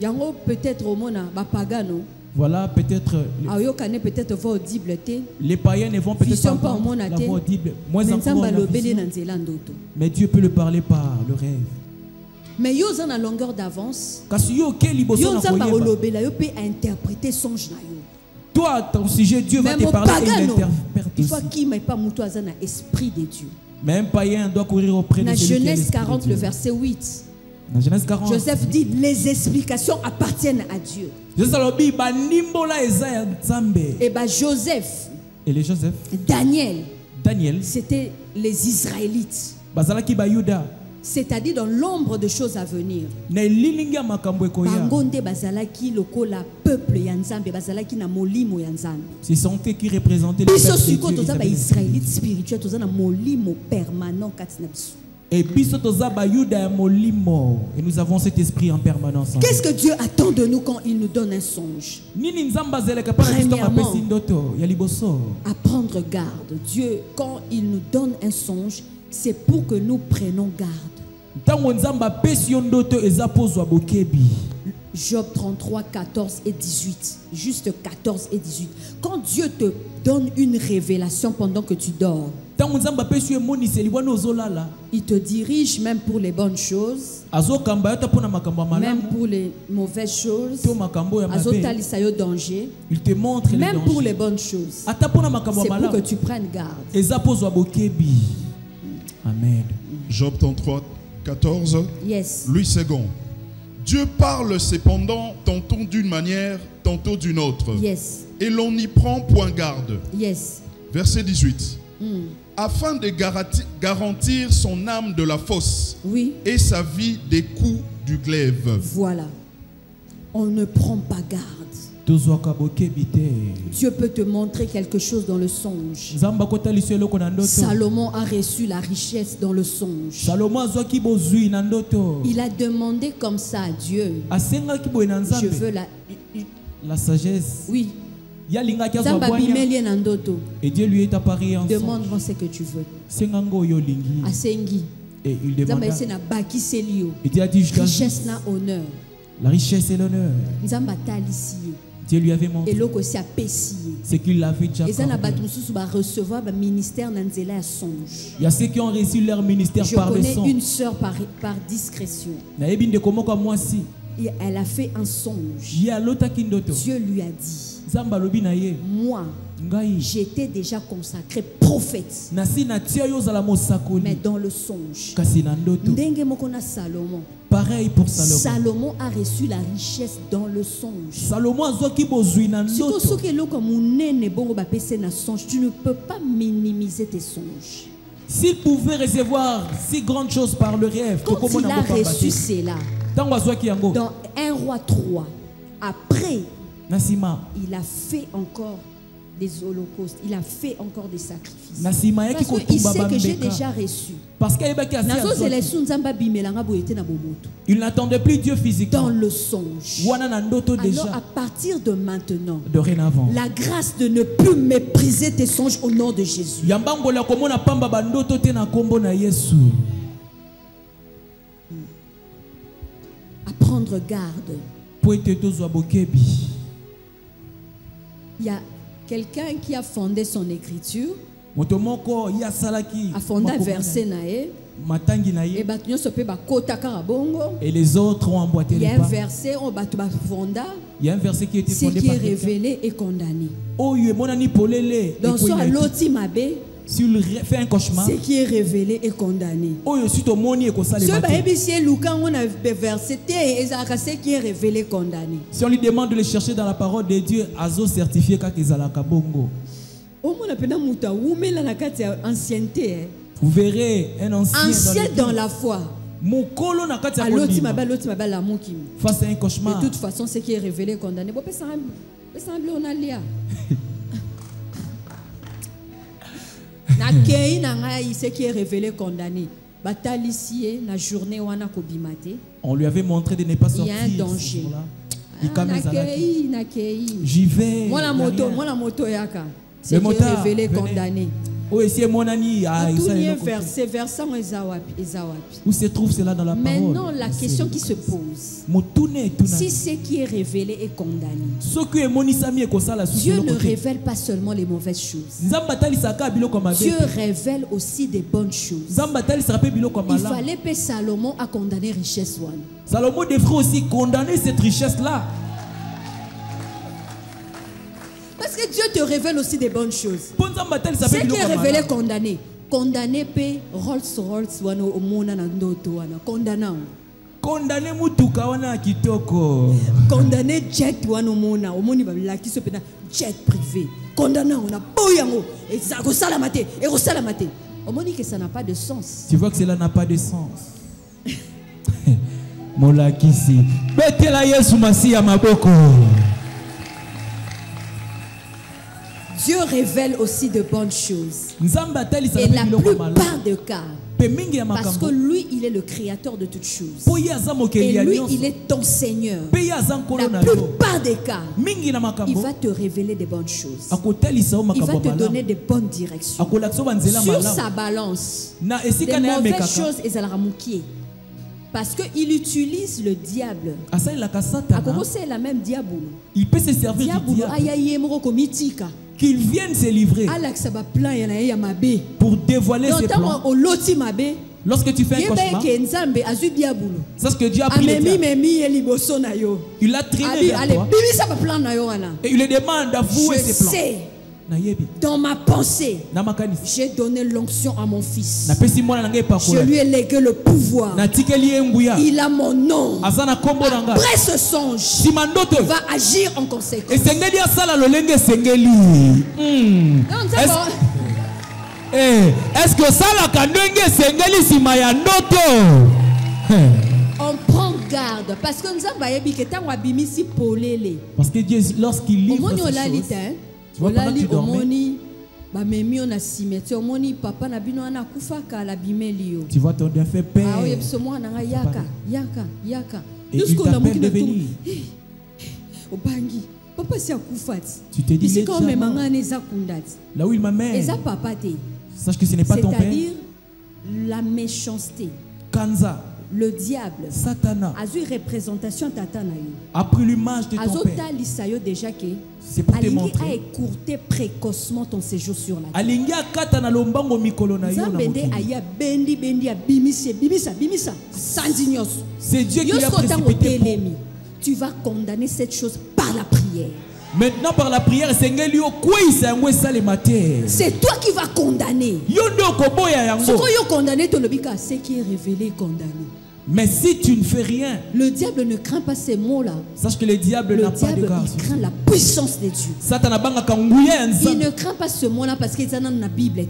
Yango peut-être au mona bapagano. Voilà peut-être les païens ne vont peut-être pas la voix audible. Mais Dieu peut le parler par le rêve. Mais yo en a longueur d'avance. Yo peut interpréter songe na yo. Toi ton sujet Dieu va te parler et l'interpréter. Il faut qu'il m'ait pas mouto azana esprit de Dieu. Même païen doit courir auprès de Dieu. Genèse 40 le verset 8. Joseph dit les explications appartiennent à Dieu. Et Joseph et les Joseph Daniel c'était les Israélites, c'est-à-dire dans l'ombre de choses à venir. C'est santé qui représentait les Israélites spirituels molimo permanent. Et nous avons cet esprit en permanence. Qu'est-ce que Dieu attend de nous quand il nous donne un songe? Premièrement, à prendre garde. Dieu, quand il nous donne un songe, c'est pour que nous prenions garde. Job 33, 14 et 18. Juste 14 et 18. Quand Dieu te donne une révélation pendant que tu dors, il te dirige même pour les bonnes choses, même pour les mauvaises choses, il te montre même pour les bonnes choses. C'est pour que tu prennes garde. Amen. Job 33, 14. Louis II. Dieu parle cependant tantôt d'une manière, tantôt d'une autre. Et l'on n'y prend point garde. Verset 18. Afin de garantir son âme de la fosse et sa vie des coups du glaive. Voilà. On ne prend pas garde. Dieu peut te montrer quelque chose dans le songe. Salomon a reçu la richesse dans le songe. Il a demandé comme ça à Dieu. Je veux la sagesse. Oui. Et Dieu lui est apparu en songe. Demande-moi ce que tu veux. Et il demanda. Et Dieu a dit, richesse na honneur. La richesse et l'honneur. Dieu lui avait montré ce qu'il avait déjà accordé. Il y a ceux qui ont reçu leur ministère par les songes. Je connais une sœur par discrétion. Elle a fait un songe. Dieu lui a dit, Moi, j'étais déjà consacré prophète. Mais dans le songe. Salomon. Pareil pour Salomon. Salomon a reçu la richesse dans le songe. Tu ne peux pas minimiser tes songes. S'il pouvait recevoir si grandes choses par le rêve, quand il a reçu cela, dans 1 Roi 3, après, il a fait encore des holocaustes, il a fait encore des sacrifices. Parce qu'il sait que j'ai déjà reçu. Il n'attendait plus Dieu physiquement. Dans le songe. Alors à partir de maintenant, dorénavant, la grâce de ne plus mépriser tes songes au nom de Jésus. À prendre garde. Il y a quelqu'un qui a fondé son écriture, a fondé un verset et les autres ont emboîté les pas. Il y a un verset qui a été fondé par quelqu'un. Ce qui est révélé est condamné. Dans si il fait un cauchemar, ce qui est révélé est condamné. Ce qui est révélé est condamné. Si on lui demande de le chercher dans la parole de Dieu, Azo certifié qu'Izalaka Bongo. Vous verrez un ancien dans la foi. Face à un cauchemar. De toute façon, ce qui est révélé est condamné. Ce qui est révélé condamné. On lui avait montré de ne pas sortir. Il y a un danger. J'y vais. Ce qui est révélé condamné. Où se trouve cela dans la parole? Maintenant, la question qui se pose, si ce qui est révélé est condamné, Dieu ne révèle pas seulement les mauvaises choses. Dieu révèle aussi des bonnes choses. Il fallait que Salomon a condamné richesse. Salomon devrait aussi condamner cette richesse-là. Parce que Dieu te révèle aussi des bonnes choses. Ce qui est révélé condamné. Condamné pe Rolls-Royce wana omona na ndoto wana. Condamné. Condamné mutuka wana kitoko. Condamné jet wana omona. Omoni ba laki so pena jet privé. Condamné ona boyango. Et ça salamate. Et salamate. Omoni que ça n'a pas de sens. Tu vois que cela n'a pas de sens. Molakisi. Betela Yesu Masiya maboko. Dieu révèle aussi de bonnes choses. Et la plupart des cas, parce que lui, il est le créateur de toutes choses. Et lui, il est ton Seigneur. La plupart des cas, il va te révéler des bonnes choses. Il va te donner des bonnes directions. Sur sa balance, les mauvaises choses, parce qu'il utilise le diable. À commencer la même diable. Il peut se servir du diable. Qu'il vienne se livrer pour dévoiler ses plans. Lorsque tu fais un cauchemar, c'est ce que Dieu a pris le diable. Il a traîné vers toi et il lui demande d'avouer ses plans. Dans ma pensée, j'ai donné l'onction à mon fils. Je lui ai légué le pouvoir. Il a mon nom. Après ce songe, il va agir en conséquence. Est-ce que ça on prend garde parce que nous avons parce que Dieu, lorsqu'il livre ces choses, olali omoni ba memi on a cimetière omoni papa na bino ana kufaka la bimeli yo. Tu vois ton défunt père. Ah oui, parce que moi na yaka. Et il t'appelle de venir. Obangi papa si akufati. Tu te dis c'est quand même ngane za kundati. Là où il m'amène. Et ça papa te. Sache que ce n'est pas ton père. C'est-à-dire la méchanceté. Kanza. Le diable Satana a eu représentation tatana yo. A pris l'image de ton père. Azota lisayo déjà que c'est pour te montrer. A écourté précocement ton séjour sur la terre. Alingia kata na lombango mikolo na yo na mokili. Aya bendi bimisa sandignos. C'est Dieu qui l'a précipité. Tu vas condamner cette chose par la prière. Maintenant par la prière, c'est toi qui vas condamner. Ce qui est révélé condamné. Mais si tu ne fais rien, le diable ne craint pas ces mots-là. Sache que le diable n'a pas de garde. Il craint la puissance de Dieu. Il ne craint pas ce mot-là parce qu'il est dans la Bible.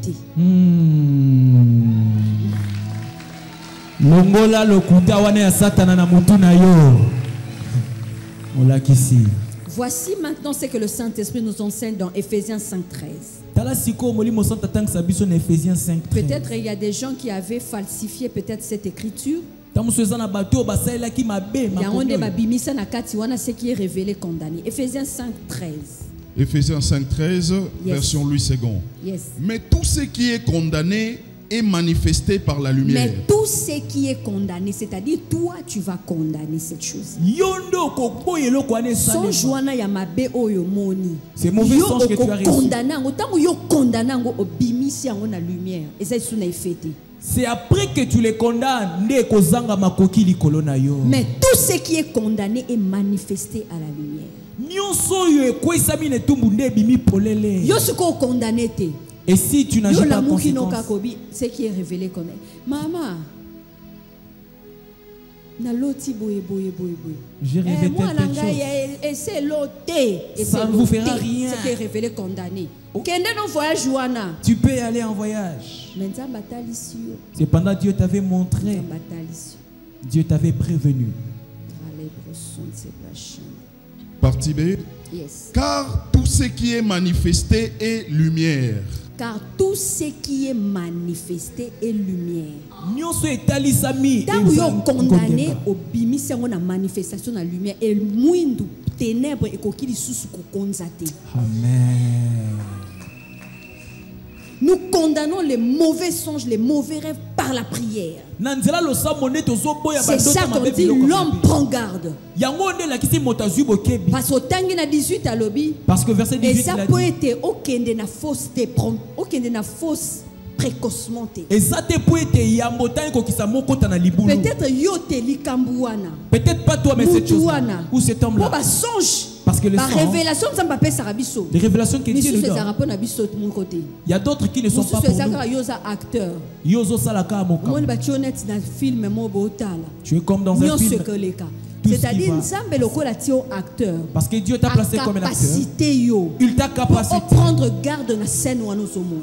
Longola lokuta wana ya satana na mutu na yo. Olakisi. Voici maintenant ce que le Saint-Esprit nous enseigne dans Éphésiens 5:13. Peut-être il y a des gens qui avaient falsifié peut-être cette écriture. Il y a ce qui est révélé condamné. Éphésiens 5:13. Éphésiens 5:13, yes. Version Louis II. Yes. Mais tout ce qui est condamné est manifesté par la lumière. Mais tout ce qui est condamné, c'est-à-dire toi, tu vas condamner cette chose. C'est mauvais songe que tu as reçu. C'est après que tu les condamnes. Mais tout ce qui est condamné est manifesté à la lumière. Et si tu n'agis pas en conséquence, ce qui est révélé comme maman, j'ai rêvé telle chose. Ça ne vous fera rien. Ce qui est révélé condamné. Tu peux aller en voyage. Cependant, Dieu t'avait montré. Dieu t'avait prévenu. Partie B. Yes. Car tout ce qui est manifesté est lumière. Car tout ce qui est manifesté est lumière. Tant que vous condamné au bimisi on a manifestation de la lumière et muindu ténèbres et kokili susu kokonzate. Amen. Nous condamnons les mauvais songes, les mauvais rêves par la prière. C'est ça qu'on dit, l'homme prend garde. Parce que Tangina 18 à lobby. Parce que verset 18 et ça peut être aucun de la fausse précocement. Peut-être yote likambouana. Peut-être pas toi mais cette chose ou cet homme là. Parce que les révélations les révélations que Dieu nous donne. Il y a d'autres qui ne sont pas pour nous. Tu es comme dans un film. C'est-à-dire acteur. Parce que Dieu t'a placé comme un acteur. Il t'a capacité pour prendre garde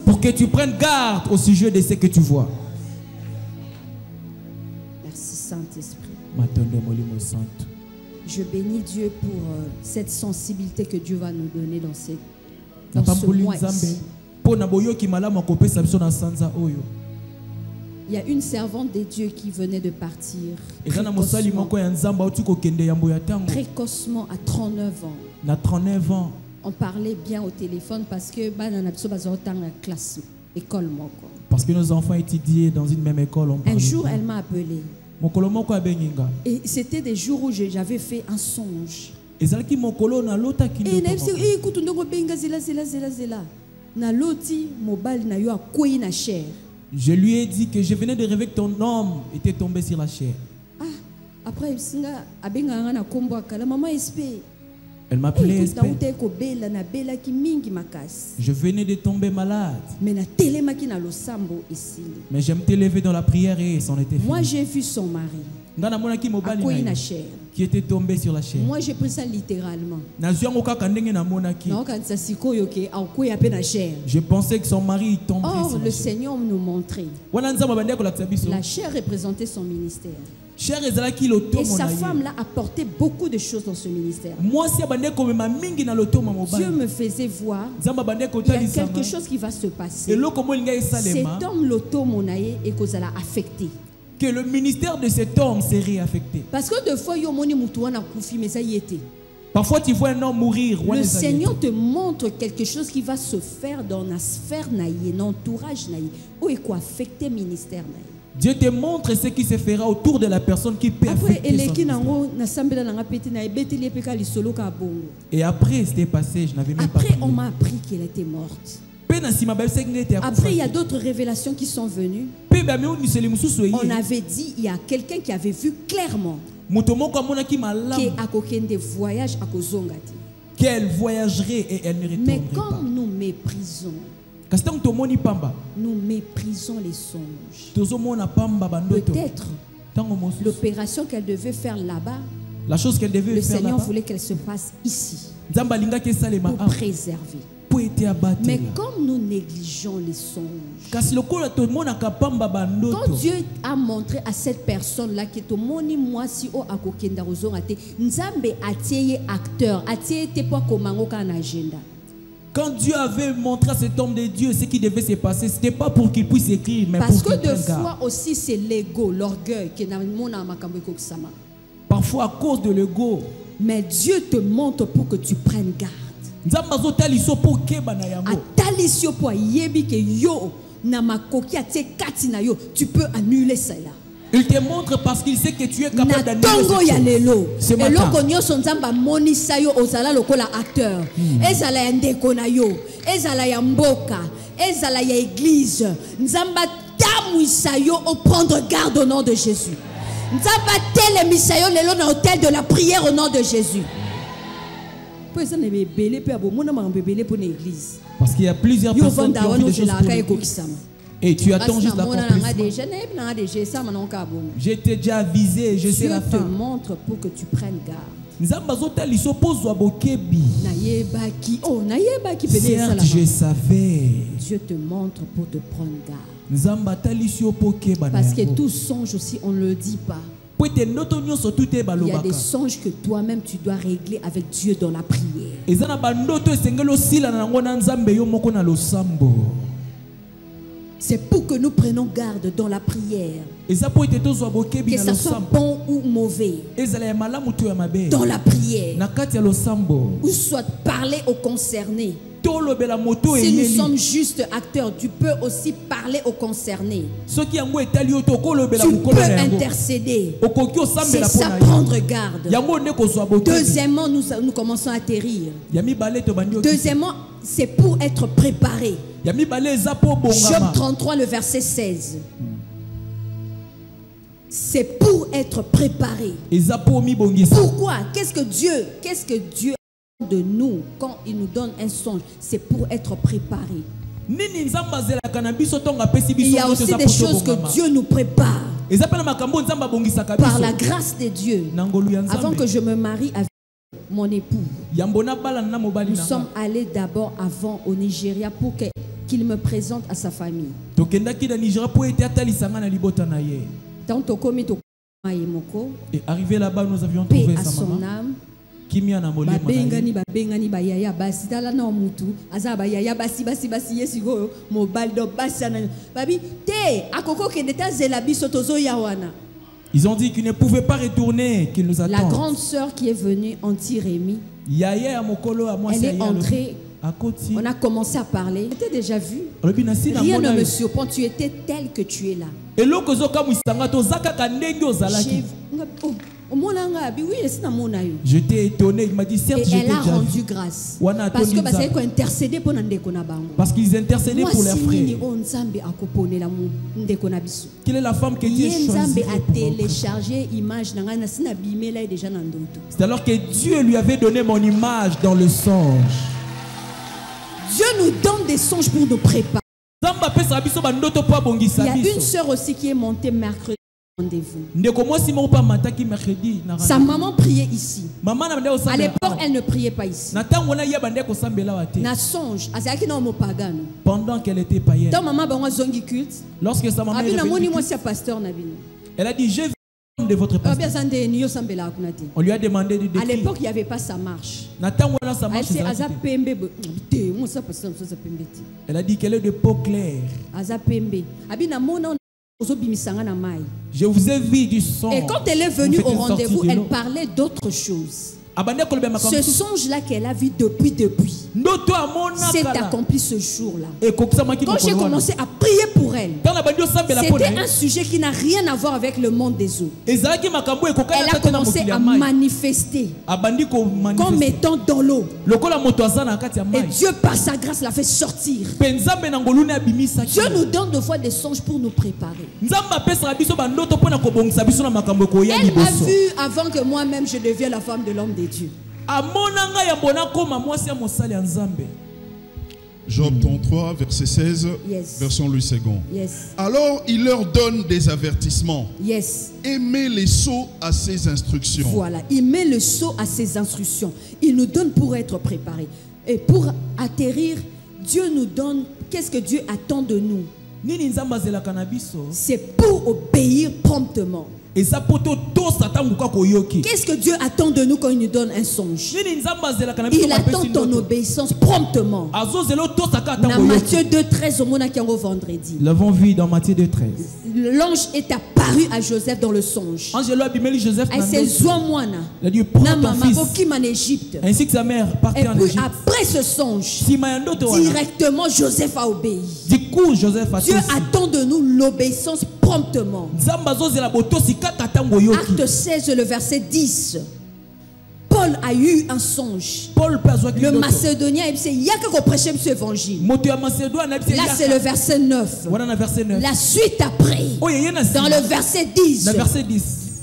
pour que tu prennes garde au sujet de ce que tu vois. Merci Saint-Esprit. Je bénis Dieu pour cette sensibilité que Dieu va nous donner dans ce mois ici. Il y a une servante de Dieu qui venait de partir précocement à 39 ans. On parlait bien au téléphone parce que parce que nos enfants étudiaient dans une même école. Un jour, elle m'a appelé. Et c'était des jours où j'avais fait un songe. Et je lui ai dit que je venais de rêver que ton homme était tombé sur la chair. Après, elle m'appelait. Je venais de tomber malade. Mais j'aime t'élever dans la prière et c'en était fini. Moi, j'ai vu son mari qui était tombé sur la chair. Moi, j'ai pris ça littéralement. Je pensais que son mari tomberait sur la chair. Le Seigneur nous montrait. La chair représentait son ministère. Et sa femme là apportait beaucoup de choses dans ce ministère. Dieu me faisait voir il y a quelque chose qui va se passer. Cet homme l'automonaye et qu'on l'a affecté. Que le ministère de cet homme serait affecté. Parce que des fois, parfois tu vois un homme mourir. Le Seigneur te montre quelque chose qui va se faire dans la sphère, dans l'entourage, où il faut affecter le ministère. Dieu te montre ce qui se fera autour de la personne qui peut affecter son ministère. Et après c'était passé, je n'avais même pas prié. On m'a appris qu'elle était morte. Après, il y a d'autres révélations qui sont venues. On avait dit, il y a quelqu'un qui avait vu clairement qu'il a des voyages à Kozongati. qu'elle voyagerait et elle ne retournerait pas. Mais comme nous méprisons les songes, peut-être l'opération qu'elle devait faire là-bas, la chose qu'elle devait le faire Seigneur là-bas, voulait qu'elle se fasse ici pour préserver. Mais comme nous négligeons les songes, quand Dieu a montré à cette personne-là que quand Dieu avait montré à cet homme de Dieu ce qui devait se passer, ce n'était pas pour qu'il puisse écrire, mais parce pour qu'il que de fois aussi c'est l'ego, l'orgueil qui n'a pas. Parfois à cause de l'ego. Mais Dieu te montre pour que tu prennes garde. Tu peux annuler cela. Il te montre parce qu'il sait que tu es capable d'annuler ce matin. Prendre garde au nom de Jésus. L'hôtel de la prière au nom de Jésus. Parce qu'il y a plusieurs personnes qui ont fait des choses pour lui. Et tu attends juste l'accomplissement. J'étais déjà avisé, je sais la fin. Dieu te montre pour que tu prennes garde. Certes, je savais. Dieu te montre pour te prendre garde. Parce que tout songe aussi, on ne le dit pas. Il y a des songes que toi-même tu dois régler avec Dieu dans la prière. C'est pour que nous prenions garde dans la prière. Que ça soit bon ou mauvais. Dans la prière. Ou soit parler aux concernés. Si nous sommes juste acteurs, tu peux aussi parler aux concernés. Tu peux intercéder. C'est ça, prendre garde. Deuxièmement, nous commençons à atterrir. Deuxièmement, c'est pour être préparé. Job 33, le verset 16. C'est pour être préparé. Pourquoi? Qu'est-ce que Dieu de nous quand il nous donne un songe? C'est pour être préparé. Il y a aussi des choses que Dieu nous prépare par la grâce de Dieu. Avant que je me marie avec mon époux, nous sommes allés d'abord avant au Nigeria pour qu'il me présente à sa famille. Et arrivé là-bas, nous avions trouvé sa maman. Ils ont dit qu'ils ne pouvaient pas retourner, qu'ils nous attendent. La grande sœur qui est venue, Anti-Rémi, elle est entrée. On a commencé à parler. Tu as déjà vu? Rien ne me surprend. Tu étais tel que tu es là. J'étais étonné. Il m'a dit certes, et elle a rendu grâce. Parce qu'ils intercédaient pour leurs frères. Quelle est la femme que Dieu choisit? C'est alors que Dieu lui avait donné mon image dans le songe. Dieu nous donne des songes pour nous préparer. Il y a une sœur aussi qui est montée mercredi. Sa maman priait ici. À l'époque, elle ne priait pas ici. Pendant qu'elle était païenne, lorsque sa maman est revenue, elle a dit: j'ai vu de votre pasteur. On lui a demandé de décrire. À l'époque, il n'y avait pas sa marche. Elle a dit qu'elle est de peau claire. Je vous ai vu du son. Et quand elle est venue au rendez-vous, elle parlait d'autre chose. Ce songe-là qu'elle a vu depuis, s'est accompli ce jour-là. Quand j'ai commencé à prier pour elle, c'était un sujet qui n'a rien à voir avec le monde des eaux. Elle a commencé à manifester comme étant dans l'eau. Et Dieu, par sa grâce, l'a fait sortir. Dieu nous donne de fois des songes pour nous préparer. Elle a vu avant que moi-même je devienne la femme de l'homme de Dieu. Job 33, verset 16, version Louis II. Alors il leur donne des avertissements. Et met les sceaux à ses instructions. Voilà, il met le sceau à ses instructions. Il nous donne pour être préparés. Et pour atterrir, Dieu nous donne, qu'est-ce que Dieu attend de nous? C'est pour obéir promptement. Qu'est-ce que Dieu attend de nous quand il nous donne un songe? Il attend ton obéissance promptement. Dans Matthieu 2,13, au monde qui est vendredi. Nous l'avons vu dans Matthieu 2,13. L'ange est apparu à Joseph dans le songe. Et c'est Zouamouana. En Égypte. Ainsi que sa mère partait en Égypte. Après ce songe, directement Joseph a obéi. Du coup, Joseph a Dieu attend de nous l'obéissance promptement. Acte 16, le verset 10. Paul a eu un songe. Le Macédonien, il y a que prêcher cet évangile. Là, c'est le verset 9. La suite après, dans le verset 10,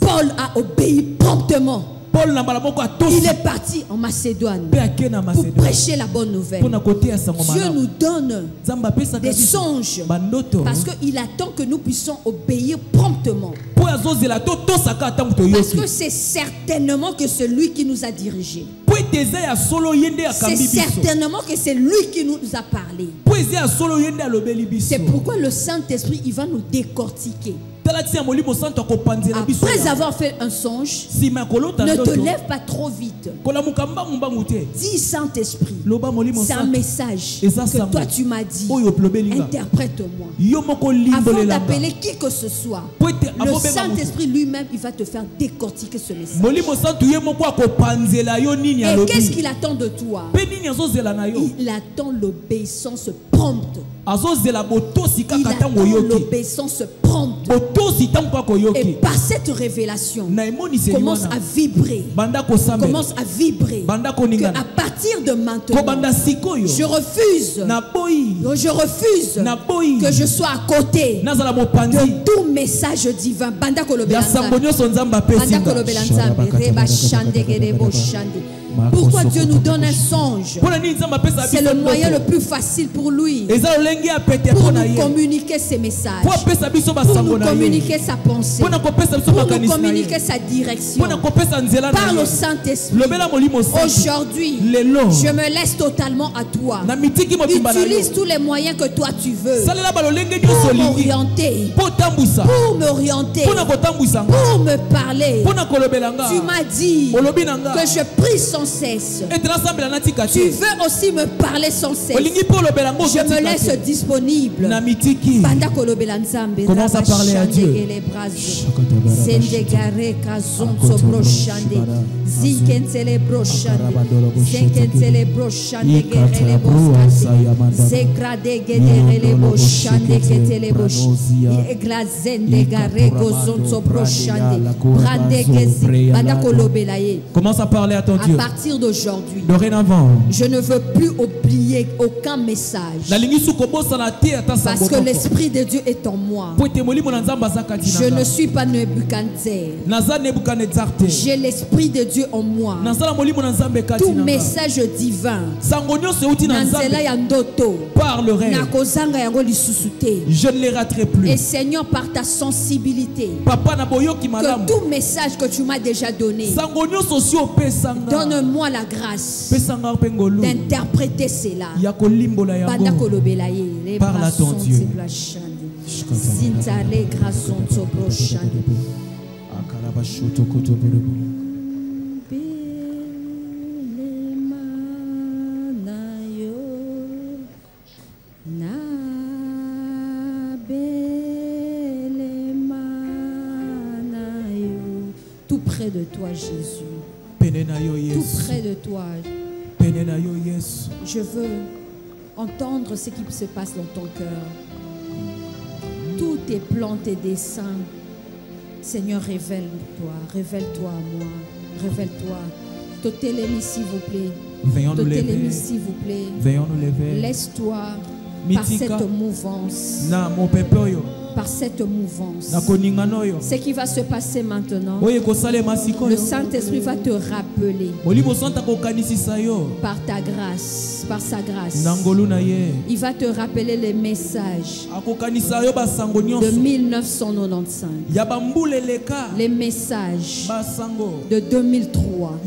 Paul a obéi promptement. Il est parti en Macédoine pour prêcher la bonne nouvelle. Dieu nous donne des songes parce qu'il attend que nous puissions obéir promptement. Parce que c'est certainement que celui qui nous a dirigés. C'est certainement que c'est lui qui nous a parlé. C'est pourquoi le Saint-Esprit, il va nous décortiquer. Après avoir fait un songe, ne te lève pas trop vite. Dis Saint-Esprit, c'est un message que toi tu m'as dit. Interprète-moi. Avant d'appeler qui que ce soit, le Saint-Esprit lui-même, il va te faire décortiquer ce message. Et qu'est-ce qu'il attend de toi? Il attend l'obéissance prompte. Il attend l'obéissance prompte. Et par cette révélation, commence à vibrer. Commence à vibrer. À partir de maintenant, je refuse que je sois à côté de tout message divin. Pourquoi Dieu nous donne un songe? C'est le moyen le plus facile pour lui, pour nous communiquer ses messages, pour nous communiquer sa pensée, pour nous communiquer sa direction par le Saint-Esprit. Aujourd'hui, je me laisse totalement à toi. Utilise tous les moyens que toi tu veux pour m'orienter, pour me parler. Tu m'as dit que je prie sans cesse. Tu veux aussi me parler sans cesse. Je me laisse disponible. Commence à parler à Dieu. Commence à parler à ton Dieu. À partir d'aujourd'hui, dorénavant, je ne veux plus oublier aucun message. Parce que l'Esprit de Dieu est en moi. Je ne suis pas Nebuchadnezzar. J'ai l'Esprit de Dieu en moi. Tout message divin, je ne les raterai plus. Et Seigneur, par ta sensibilité, que tout message que tu m'as déjà donné, donne-moi la grâce d'interpréter cela. Parle à ton Dieu. Tout près de toi, Jésus. Tout près de toi. Je veux entendre ce qui se passe dans ton cœur. Tous tes plans, tes desseins. Seigneur, révèle-toi. Révèle-toi à moi. Révèle-toi. Totelemi, s'il vous plaît. Totelemi, s'il vous plaît. Veillons nous lever. Laisse-toi par cette mouvance par cette mouvance. Ce qui va se passer maintenant, le Saint-Esprit va te rappeler par ta grâce, par sa grâce. Il va te rappeler les messages de 1995, les messages de 2003,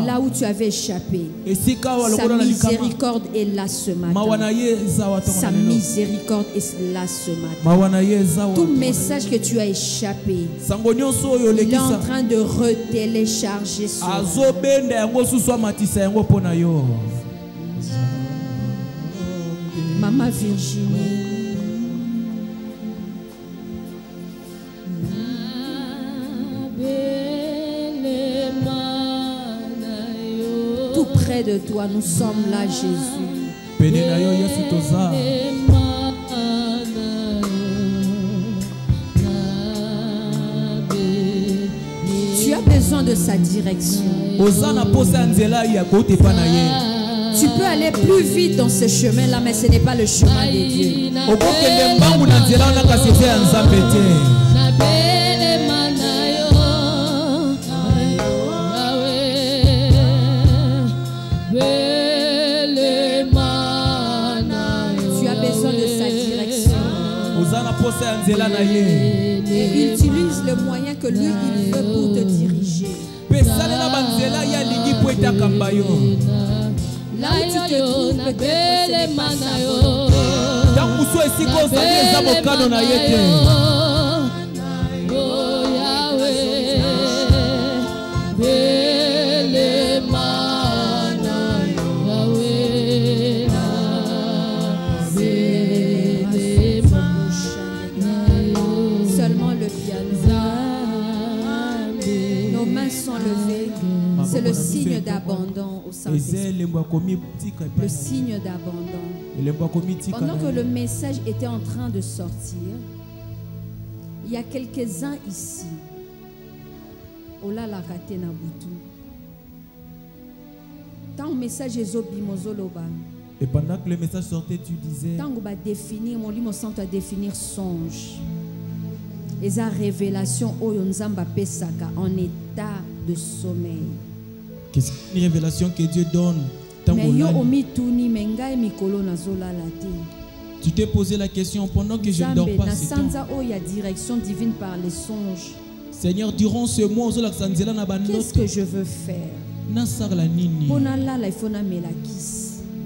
là où tu avais échappé. Sa miséricorde est là ce matin. Sa miséricorde est là ce matin. Tout message que tu as échappé, il est en train de retélécharger sur Maman Virginie. Tout près de toi, nous sommes là, Jésus. Tu as besoin de sa direction. Tu peux aller plus vite dans ce chemin-là, mais ce n'est pas le chemin de Dieu. Tu as besoin de sa direction. Et il utilise le moyen que lui, il veut pour te diriger. Là où tu te trouves, peut-être ce n'est pas sa Seulement le piano. Nos mains sont levées. C'est le signe d'abandon au Saint-Esprit. Le signe d'abandon. Pendant que le message était en train de sortir, il y a quelques-uns ici. Ola la raté na butu. Tant le message est zobimozoloba. Et pendant que le message sortait, tu disais. Tant que définir, mon lit me sent à définir songe. Et sa révélation oyonzamba pesaka en état de sommeil. Qu'est-ce qu'une révélation que Dieu donne? Tu t'es posé la question pendant que je ne dors pas. Direction divine par les songes. Seigneur, durant ce mois, qu'est-ce que je veux faire?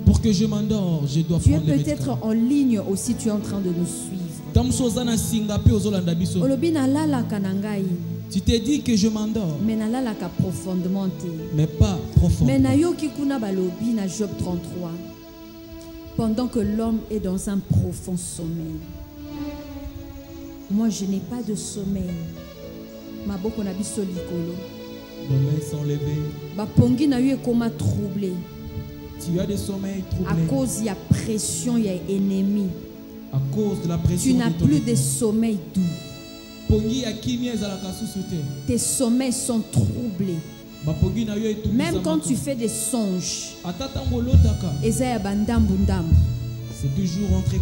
Pour que je m'endors, je dois prendre le médicament. Tu es peut-être en ligne aussi, tu es en train de nous suivre. Tu t'es dit que je m'endors. Mais pas profondément. Job 33. Pendant que l'homme est dans un profond sommeil. Moi, je n'ai pas de sommeil. Nos mains sont levées. Troublé. Tu as des sommeils troublés. À cause de la pression, il y a ennemi. À cause de la pression. Tu n'as plus de sommeil doux. Tes sommeils sont troublés. Même quand tu fais des songes, c'est toujours entré.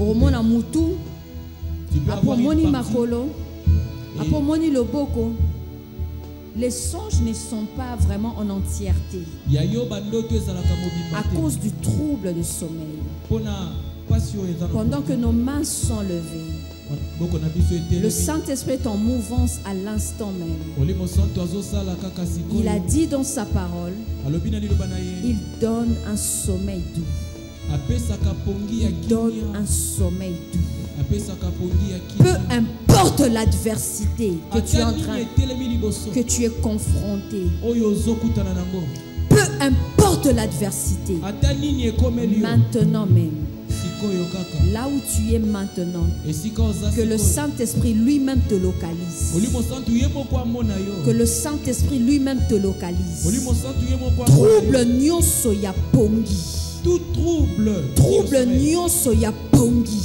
Les songes ne sont pas vraiment en entièreté à cause du trouble de sommeil. Pendant que nos mains sont levées, le Saint-Esprit est en mouvance à l'instant même. Il a dit dans sa parole, il donne un sommeil doux. Il donne un sommeil doux. Peu importe l'adversité que tu es en train, que tu es confronté. Peu importe l'adversité. Maintenant même. Là où tu es maintenant, que le Saint-Esprit lui-même te localise. Que le Saint-Esprit lui-même te localise. Trouble nyonso ya pongi. Tout trouble nyonso ya pongi.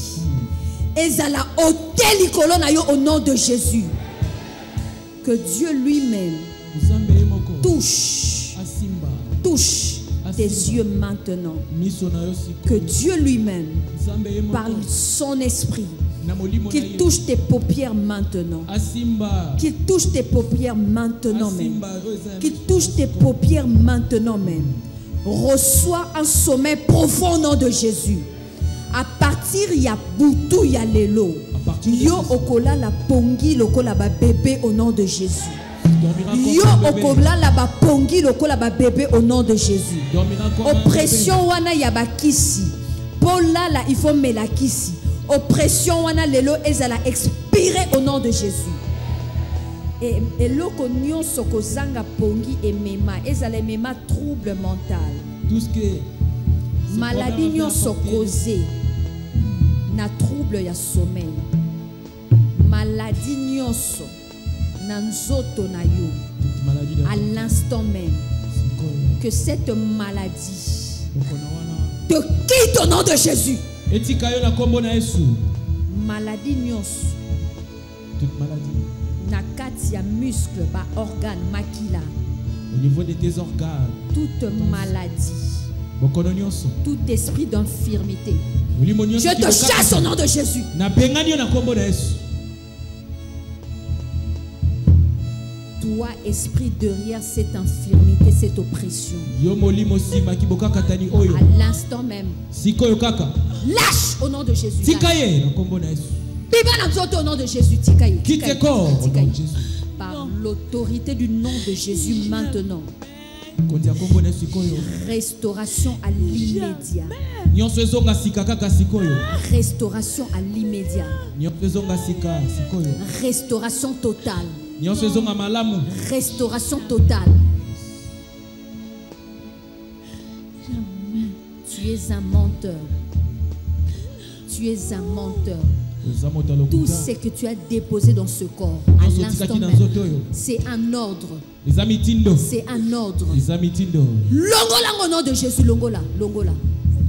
Ezala hôtel kolona yo au nom de Jésus. Que Dieu lui-même touche tes yeux maintenant. Que Dieu lui-même, par son esprit, Qu'il touche tes paupières maintenant. Qu'il touche tes paupières maintenant même. Qu'il touche tes paupières maintenant même. Reçois un sommeil profond au nom de Jésus. À partir il y a Boutou, il y a Lelo. Yo okola la pongi lokola ba bébé au nom de Jésus. Yo okola la ba pongi lokola ba bébé au nom de Jésus. Oppression wana ya ba kisi. Pola la il faut melakisi. Oppression wana lelo ezala expirer au nom de Jésus. Et loko nyonso kozanga pongi et mema ezala mema trouble mental. Tout ce que maladie nyonso causée na trouble ya sommeil. Maladie nyonso na nzoto na yo. À l'instant même que cette maladie te quitte au nom de Jésus. Maladie nyonso. Toute maladie. Na kati ya muscle ba organe makila. Au niveau de tes organes. Toute maladie. Tout esprit d'infirmité. Je te chasse au nom de Jésus. Toi, esprit derrière cette infirmité, cette oppression. À l'instant même. Lâche au nom de Jésus. Au nom de Jésus. Par l'autorité du nom de Jésus maintenant. Restauration à l'immédiat. Restauration à l'immédiat. Restauration totale. Restauration totale. Tu es un menteur. Tu es un menteur. Tout ce que tu as déposé dans ce corps à l'instant même, c'est un ordre. C'est un ordre. Longola au nom de Jésus. Longola. Longola.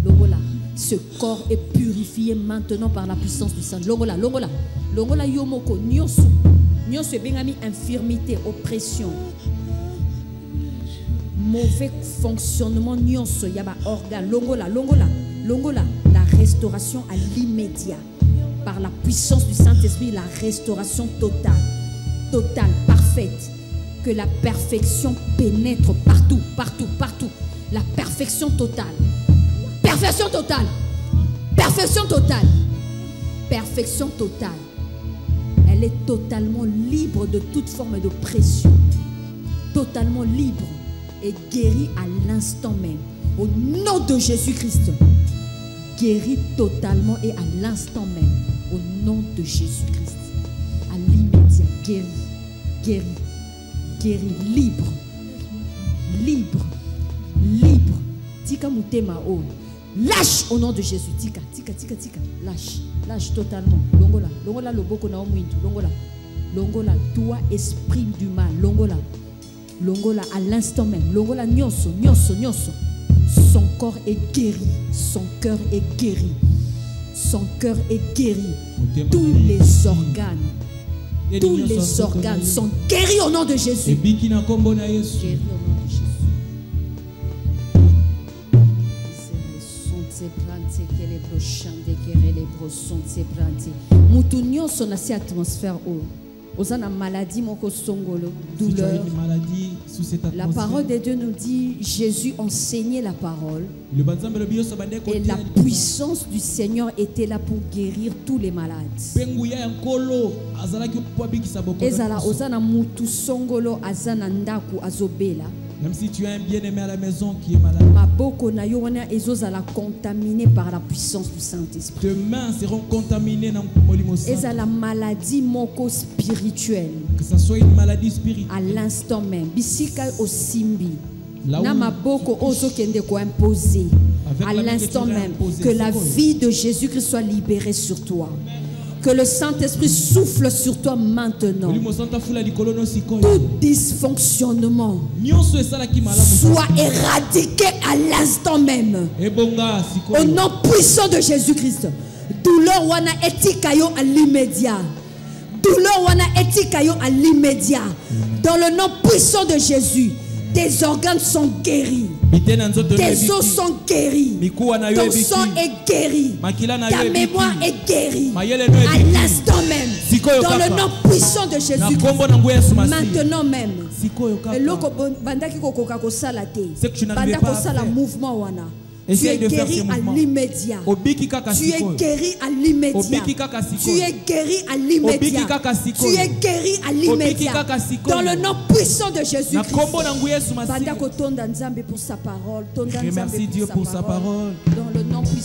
Longola. Ce corps est purifié maintenant par la puissance du sang. Longola. Longola. Longola yomoko. Nyonso. Nyonso bengami infirmité, oppression. Mauvais fonctionnement. Nyonso yaba organe. Longola. Longola. Longola. La restauration à l'immédiat. Par la puissance du Saint-Esprit, la restauration totale, totale, parfaite. Que la perfection pénètre partout, partout, partout. La perfection totale. Perfection totale. Perfection totale. Perfection totale. Elle est totalement libre de toute forme de pression. Totalement libre et guérie à l'instant même. Au nom de Jésus-Christ. Guérie totalement et à l'instant même. Au nom de Jésus-Christ. À l'immédiat. Guérie. Guérie. Guérie. Libre. Libre. Libre. Tika mutema o. Lâche au nom de Jésus. Tika. Tika. Tika. Tika. Lâche. Lâche totalement. Longola. Longola loboko na omwindu. Longola. Longola. Toi, esprit du mal. Longola. Longola à l'instant même. Longola nyonso. Nyonso. Nyonso. Son corps est guéri. Son cœur est guéri. Son cœur est guéri. Tous les organes sont guéris au nom de Jésus. Guéris au nom de Jésus. Moutounion son assez atmosphère haut. Osana maladie moko songolo, douleur. La parole de Dieu nous dit, Jésus enseignait la parole. Et la puissance du Seigneur était là pour guérir tous les malades. Ezala osana mutu songolo azana ndaku azobela. Même si tu as un bien-aimé à la maison qui est malade, contaminé par la puissance du Saint-Esprit. Tes mains seront contaminées dans la maladie spirituelle. Que ce soit une maladie spirituelle. À l'instant même, bisika osimbi. Na maboko ozo kende ko imposer. À l'instant même, que la vie de Jésus-Christ soit libérée sur toi. Que le Saint-Esprit souffle sur toi maintenant. Tout dysfonctionnement soit éradiqué à l'instant même. Au nom puissant de Jésus-Christ. Douleur wana etikayo à l'immédiat. Douleur wana etikayo à l'immédiat. Dans le nom puissant de Jésus. Tes organes sont guéris. Tes os sont guéris. Ton sang est guéri. Ta mémoire est guérie. À l'instant même. Dans le nom puissant de Jésus. Maintenant même. Tu es guéri à l'immédiat. Tu es guéri à l'immédiat. Tu es guéri à l'immédiat. Tu es guéri à l'immédiat. Dans le nom puissant de Jésus-Christ. Remercie Dieu pour sa parole. Dans le nom puissant.